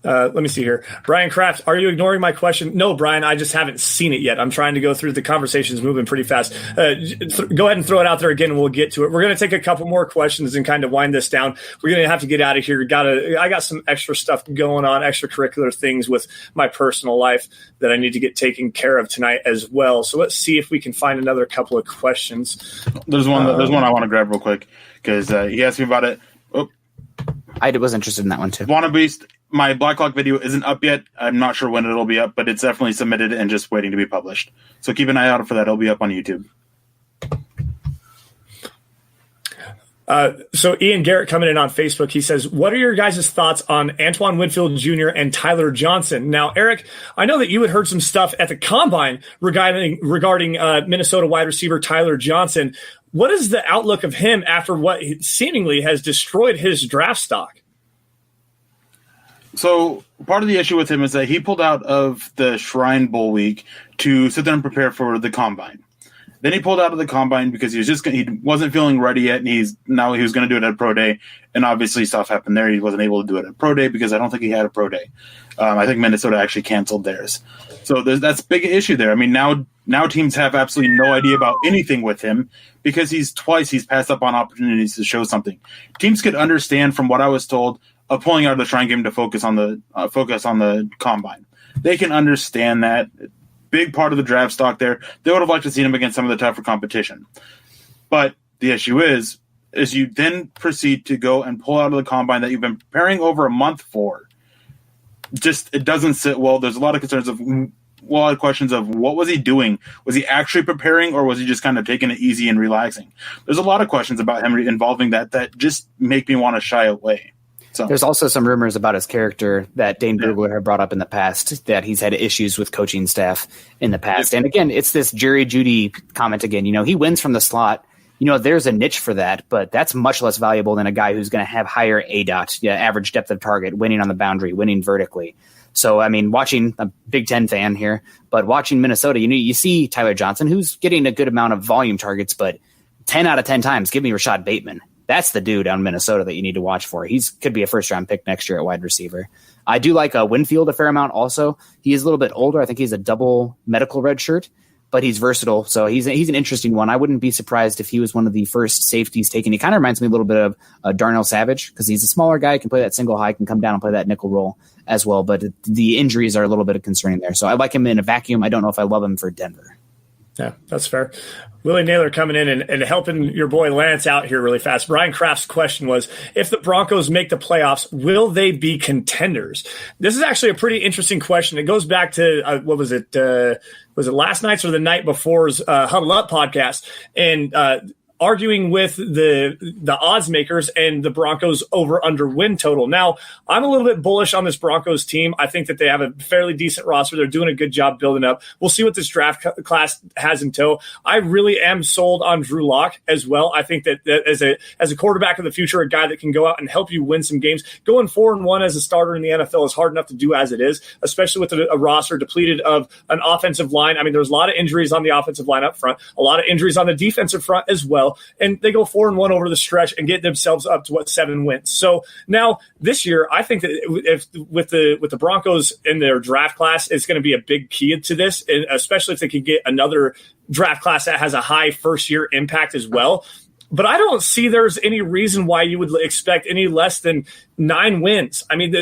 Let me see here. Brian Kraft, are you ignoring my question? No, Brian, I just haven't seen it yet. I'm trying to go through the conversations moving pretty fast. Go ahead and throw it out there again, and we'll get to it. We're going to take a couple more questions and kind of wind this down. We're going to have to get out of here. I got some extra stuff going on, extracurricular things with my personal life that I need to get taken care of tonight as well. So let's see if we can find another couple of questions. There's one I want to grab real quick because he asked me about it. Oh. I was interested in that one too. Wannabeast. My Black Hawk video isn't up yet. I'm not sure when it'll be up, but it's definitely submitted and just waiting to be published. So keep an eye out for that. It'll be up on YouTube. So Ian Garrett coming in on Facebook, he says, what are your guys' thoughts on Antoine Winfield Jr. and Tyler Johnson? Now, Eric, I know that you had heard some stuff at the Combine regarding Minnesota wide receiver Tyler Johnson. What is the outlook of him after what seemingly has destroyed his draft stock? So part of the issue with him is that he pulled out of the Shrine Bowl week to sit there and prepare for the Combine. Then he pulled out of the Combine because he wasn't feeling ready yet, and he was going to do it at Pro Day, and obviously stuff happened there. He wasn't able to do it at Pro Day because I don't think he had a Pro Day. I think Minnesota actually canceled theirs, so that's a big issue there. I mean, now teams have absolutely no idea about anything with him because he's passed up on opportunities to show something. Teams could understand, from what I was told, of pulling out of the Shrine game to focus on the Combine. They can understand that. Big part of the draft stock there. They would have liked to see him against some of the tougher competition. But the issue is you then proceed to go and pull out of the Combine that you've been preparing over a month for. Just, it doesn't sit well. There's a lot of questions of what was he doing? Was he actually preparing, or was he just kind of taking it easy and relaxing? There's a lot of questions about him involving that just make me want to shy away. So there's also some rumors about his character that Dane Brugler had brought up in the past, that he's had issues with coaching staff in the past. And again, it's this Jerry Jeudy comment again. He wins from the slot. There's a niche for that, but that's much less valuable than a guy who's going to have higher ADOT, average depth of target, winning on the boundary, winning vertically. So, I mean, watching a Big Ten fan here, but watching Minnesota, you see Tyler Johnson, who's getting a good amount of volume targets, but 10 out of 10 times, give me Rashad Bateman. That's the dude on Minnesota that you need to watch for. Could be a first-round pick next year at wide receiver. I do like Winfield a fair amount also. He is a little bit older. I think he's a double medical red shirt, but he's versatile. So he's an interesting one. I wouldn't be surprised if he was one of the first safeties taken. He kind of reminds me a little bit of Darnell Savage because he's a smaller guy, can play that single high, can come down and play that nickel role as well. But the injuries are a little bit concerning there. So I like him in a vacuum. I don't know if I love him for Denver. Yeah, that's fair. Willie Naylor coming in and helping your boy Lance out here really fast. Brian Kraft's question was, if the Broncos make the playoffs, will they be contenders? This is actually a pretty interesting question. It goes back to, what was it? Was it last night's or the night before's Huddle Up podcast? And arguing with the odds makers and the Broncos over-under win total. Now, I'm a little bit bullish on this Broncos team. I think that they have a fairly decent roster. They're doing a good job building up. We'll see what this draft class has in tow. I really am sold on Drew Lock as well. I think that as a quarterback of the future, a guy that can go out and help you win some games. Going 4-1 as a starter in the NFL is hard enough to do as it is, especially with a roster depleted of an offensive line. I mean, there's a lot of injuries on the offensive line up front, a lot of injuries on the defensive front as well. And they go 4-1 over the stretch and get themselves up to 7 wins. So now this year, I think that if with the Broncos in their draft class, it's going to be a big key to this, especially if they can get another draft class that has a high first year impact as well. But I don't see there's any reason why you would expect any less than 9 wins. I mean,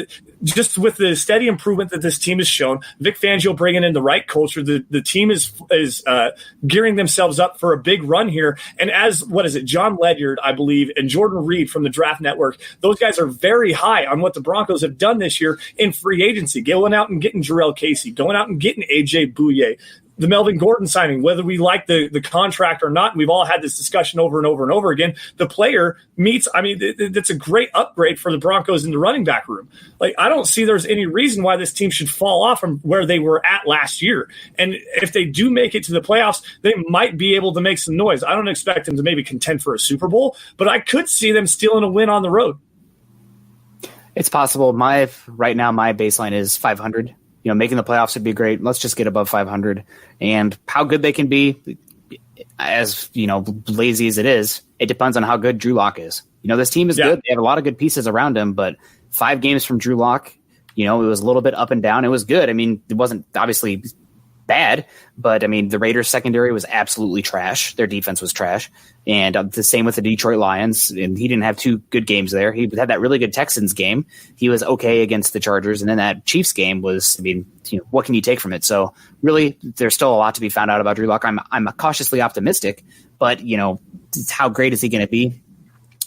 just with the steady improvement that this team has shown, Vic Fangio bringing in the right culture, the team is gearing themselves up for a big run here. And as, John Ledyard, I believe, and Jordan Reed from the Draft Network, those guys are very high on what the Broncos have done this year in free agency, going out and getting Jarrell Casey, going out and getting A.J. Bouye, the Melvin Gordon signing, whether we like the contract or not, and we've all had this discussion over and over and over again, the player meets, it's a great upgrade for the Broncos in the running back room. Like, I don't see there's any reason why this team should fall off from where they were at last year. And if they do make it to the playoffs, they might be able to make some noise. I don't expect them to maybe contend for a Super Bowl, but I could see them stealing a win on the road. It's possible. Right now, my baseline is 500. Making the playoffs would be great. Let's just get above 500. And how good they can be, as lazy as it is, it depends on how good Drew Lock is. This team is good. They have a lot of good pieces around him, but 5 games from Drew Lock, it was a little bit up and down. It was good. I mean, it wasn't obviously bad, but the Raiders secondary was absolutely trash. Their defense was trash. And the same with the Detroit Lions. And he didn't have 2 good games there. He had that really good Texans game. He was okay against the Chargers. And then that Chiefs game was, what can you take from it? So really, there's still a lot to be found out about Drew Lock. I'm cautiously optimistic, but how great is he going to be?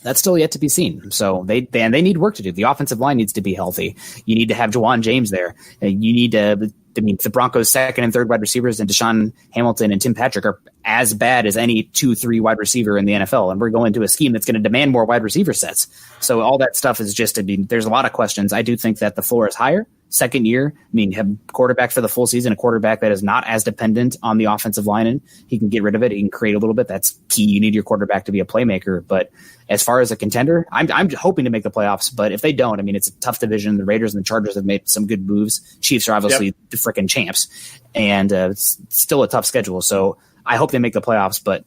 That's still yet to be seen. So they need work to do. The offensive line needs to be healthy. You need to have Juwan James there. You need to. I mean, the Broncos' second and third wide receivers and Deshaun Hamilton and Tim Patrick are as bad as any 2-3 wide receiver in the NFL. And we're going to a scheme that's going to demand more wide receiver sets. So all that stuff is just, there's a lot of questions. I do think that the floor is higher. Second year, I mean, have quarterback for the full season, a quarterback that is not as dependent on the offensive line, and he can get rid of it. He can create a little bit. That's key. You need your quarterback to be a playmaker. But as far as a contender, I'm hoping to make the playoffs. But if they don't, I mean, it's a tough division. The Raiders and the Chargers have made some good moves. Chiefs are obviously the freaking champs, and it's still a tough schedule. So I hope they make the playoffs. But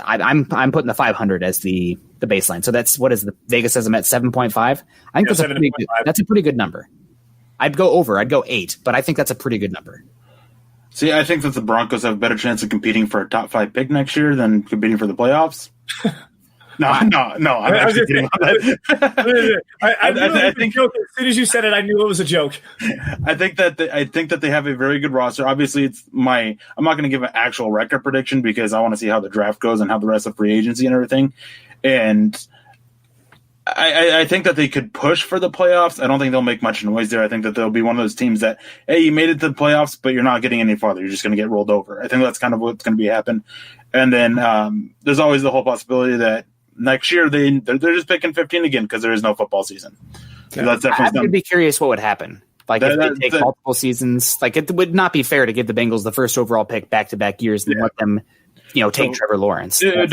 I'm putting the 500 as the baseline. So that's what is the Vegas has them at 7.5. I think that's a pretty good number. I'd go over. I'd go 8, but I think that's a pretty good number. See, I think that the Broncos have a better chance of competing for a top 5 pick next year than competing for the playoffs. No. I'm actually kidding. I think as soon as you said it, I knew it was a joke. I think that they have a very good roster. Obviously, I'm not going to give an actual record prediction because I want to see how the draft goes and how the rest of free agency and everything. And I think that they could push for the playoffs. I don't think they'll make much noise there. I think that they'll be one of those teams that, hey, you made it to the playoffs, but you're not getting any farther. You're just going to get rolled over. I think that's kind of what's going to be happen. And then there's always the whole possibility that next year they're just picking 15 again because there is no football season. So that's definitely. I would be curious what would happen. Like if they take multiple seasons, like it would not be fair to give the Bengals the first overall pick back-to-back years and let them. Take Trevor Lawrence. It would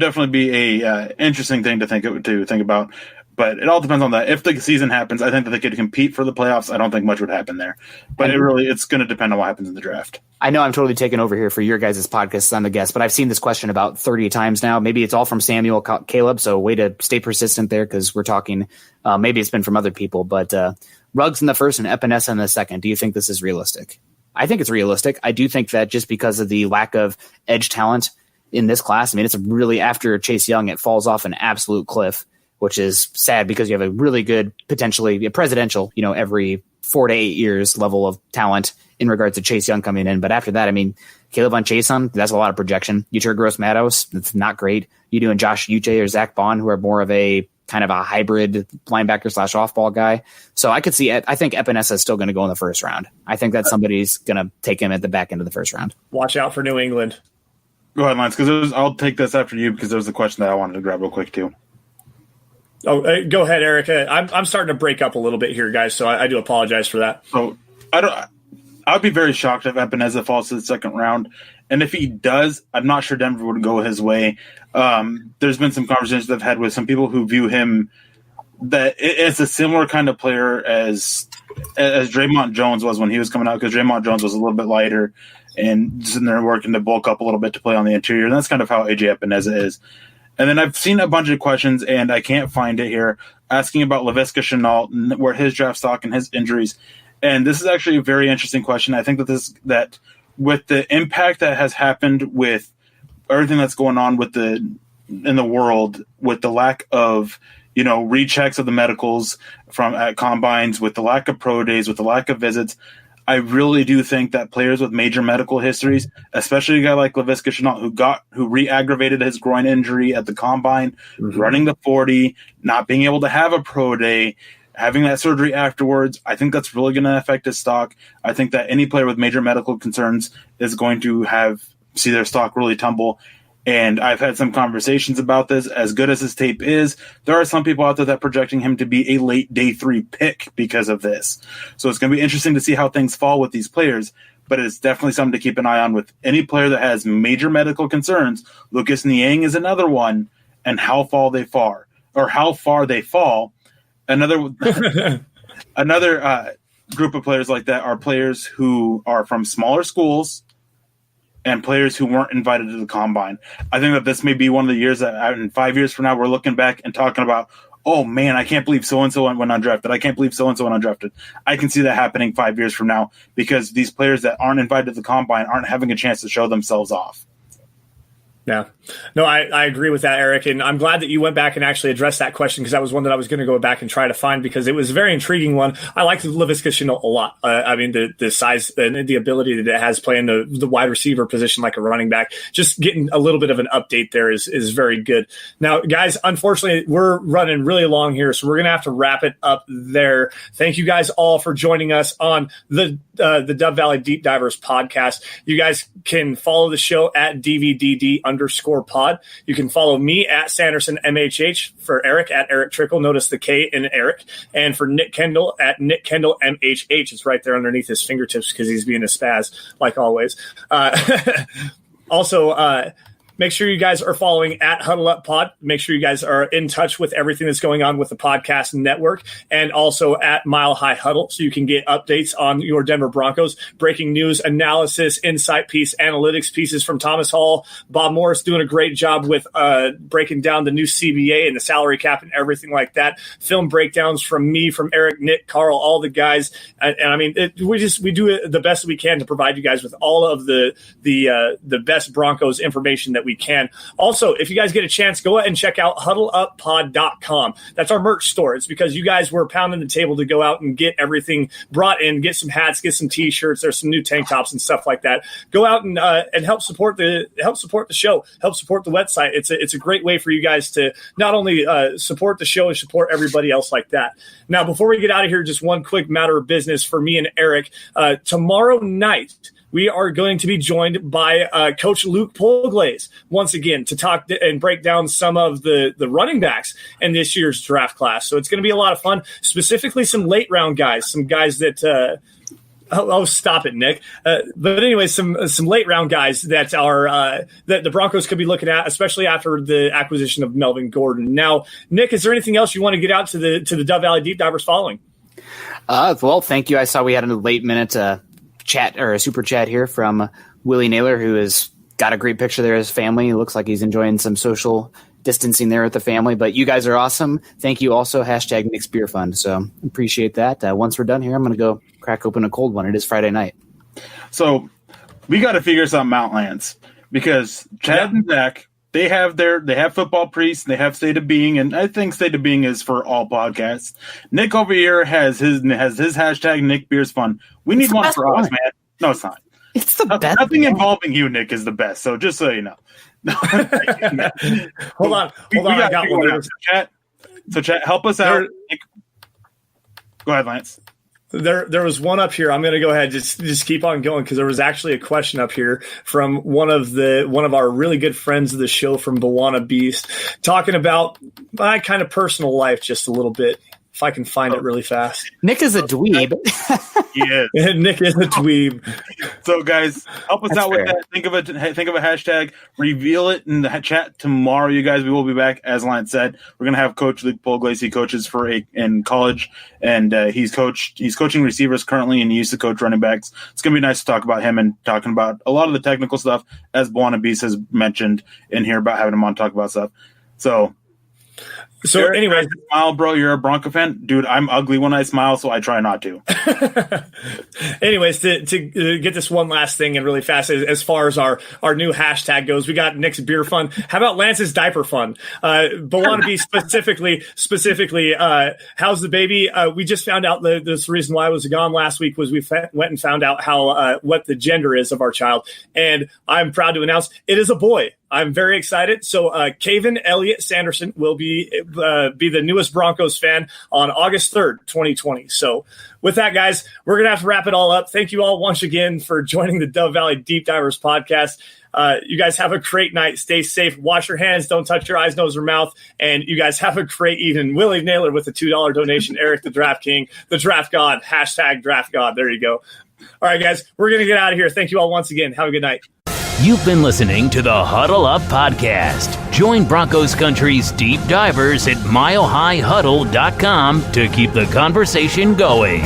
definitely be a interesting thing to think about. But it all depends on that. If the season happens, I think that they could compete for the playoffs. I don't think much would happen there. But it's going to depend on what happens in the draft. I know I'm totally taking over here for your guys' podcast. I'm the guest, but I've seen this question about 30 times now. Maybe it's all from Samuel Caleb, so way to stay persistent there because we're talking. Maybe it's been from other people. But Ruggs in the first and Epinesa in the second. Do you think this is realistic? I think it's realistic. I do think that just because of the lack of edge talent in this class, I mean, it's really after Chase Young, it falls off an absolute cliff, which is sad because you have a really good, potentially a presidential, every 4 to 8 years level of talent in regards to Chase Young coming in. But after that, I mean, Caleb on Chason, that's a lot of projection. You turn Gross Matos, that's not great. You doing Josh Uche or Zach Bond, who are more of a kind of a hybrid linebacker / off-ball guy. So I could see it. I think Epinesa is still going to go in the first round. I think that somebody's going to take him at the back end of the first round. Watch out for New England. Go ahead, Lance, because I'll take this after you because there was a question that I wanted to grab real quick too. Oh, go ahead, Eric. I'm starting to break up a little bit here, guys, so I do apologize for that. So I'd be very shocked if Epinesa falls to the second round. And if he does, I'm not sure Denver would go his way. There's been some conversations I've had with some people who view him that it's a similar kind of player as Draymond Jones was when he was coming out, because Draymond Jones was a little bit lighter and sitting there working to bulk up a little bit to play on the interior. And that's kind of how AJ Epinesa is. And then I've seen a bunch of questions, and I can't find it here, asking about Laviska Shenault, where his draft stock and his injuries. And this is actually a very interesting question. I think that with the impact that has happened with everything that's going on in the world, with the lack of rechecks of the medicals at combines, with the lack of pro days, with the lack of visits, I really do think that players with major medical histories, especially a guy like Laviska Shenault, who re-aggravated his groin injury at the combine, running the 40, not being able to have a pro day, having that surgery afterwards, I think that's really going to affect his stock. I think that any player with major medical concerns is going to see their stock really tumble. And I've had some conversations about this. As good as his tape is, there are some people out there that are projecting him to be a late day 3 pick because of this. So it's going to be interesting to see how things fall with these players. But it's definitely something to keep an eye on with any player that has major medical concerns. Lucas Niang is another one, and how far they fall. Another group of players like that are players who are from smaller schools and players who weren't invited to the combine. I think that this may be one of the years that in 5 years from now, we're looking back and talking about, oh man, I can't believe so-and-so went undrafted. I can't believe so-and-so went undrafted. I can see that happening 5 years from now because these players that aren't invited to the combine aren't having a chance to show themselves off. Yeah. No, I agree with that, Eric. And I'm glad that you went back and actually addressed that question, because that was one that I was going to go back and try to find, because it was a very intriguing one. I like Laviska Shenault a lot. I mean, the size and the ability that it has playing the wide receiver position like a running back, just getting a little bit of an update there is very good. Now, guys, unfortunately, we're running really long here, so we're going to have to wrap it up there. Thank you guys all for joining us on the Dove Valley Deep Divers podcast. You guys can follow the show at DVDD_pod. You can follow me at Sanderson MHH, for Eric at Erick Trickel. Notice the K in Eric. And for Nick Kendell at Nick Kendell MHH. It's right there underneath his fingertips because he's being a spaz, like always. Also, make sure you guys are following at Huddle Up Pod. Make sure you guys are in touch with everything that's going on with the podcast network, and also at Mile High Huddle, so you can get updates on your Denver Broncos, breaking news, analysis, insight piece, analytics pieces from Thomas Hall. Bob Morris doing a great job with breaking down the new CBA and the salary cap and everything like that. Film breakdowns from me, from Eric, Nick, Carl, all the guys. And I mean, we do it the best we can to provide you guys with all of the best Broncos information that we can. Also, if you guys get a chance, go ahead and check out huddleuppod.com. That's our merch store. It's because you guys were pounding the table to go out and get everything brought in, get some hats, get some t-shirts. There's some new tank tops and stuff like that. Go out and help support the show, help support the website. It's a great way for you guys to not only support the show and support everybody else like that. Now, before we get out of here, just one quick matter of business for me and Eric. Tomorrow night, we are going to be joined by Coach Luke Polglaze once again to talk and break down some of the running backs in this year's draft class. So it's going to be a lot of fun, specifically some late round guys, some guys that stop it, Nick. But anyway, some late round guys that are that the Broncos could be looking at, especially after the acquisition of Melvin Gordon. Now, Nick, is there anything else you want to get out to the Dove Valley Deep Divers following? Well, thank you. I saw we had a late minute chat or a super chat here from Willie Naylor, who has got a great picture there of his family. It looks like he's enjoying some social distancing there with the family, but you guys are awesome. Thank you. Also, hashtag Nick's Beer Fund. So appreciate that. Once we're done here, I'm going to go crack open a cold one. It is Friday night. So we got to figure something out, Lance, because Chad and Zach, they have football priests, they have State of Being, and I think State of Being is for all podcasts. Nick over here has his hashtag Nick Beers Fun. We need one for us, man. No, it's not. It's the best. Nothing involving you, Nick, is the best. So just so you know. Hold on. I got one. So chat, help us out. Go ahead, Lance. There was one up here. I'm going to go ahead just keep on going, because there was actually a question up here from one of our really good friends of the show from Bawana Beast, talking about my kind of personal life just a little bit. If I can find it really fast. Nick is a dweeb. Yes. Nick is a dweeb. So, guys, help us out with that. Think of a hashtag. Reveal it in the chat tomorrow, you guys. We will be back, as Lance said. We're going to have Coach Luke Polglaze. He coaches in college, and he's coaching receivers currently, and he used to coach running backs. It's going to be nice to talk about him and talking about a lot of the technical stuff, as Buana Beast has mentioned in here about having him on talk about stuff. So Eric, anyway, smile, bro. You're a Bronco fan, dude. I'm ugly when I smile, so I try not to. Anyways, to get this one last thing and really fast, as far as our new hashtag goes, we got Nick's Beer Fun. How about Lance's Diaper Fun? But be specifically, how's the baby? We just found out the reason why I was gone last week was we went and found out how what the gender is of our child, and I'm proud to announce it is a boy. I'm very excited. So Caven Elliott Sanderson will be the newest Broncos fan on August 3rd, 2020. So with that, guys, we're going to have to wrap it all up. Thank you all once again for joining the Dove Valley Deep Divers podcast. You guys have a great night. Stay safe. Wash your hands. Don't touch your eyes, nose, or mouth. And you guys have a great evening. Willie Naylor with the $2 donation. Eric, the Draft King, the Draft God, hashtag Draft God. There you go. All right, guys, we're going to get out of here. Thank you all once again. Have a good night. You've been listening to the Huddle Up Podcast. Join Broncos Country's deep divers at milehighhuddle.com to keep the conversation going.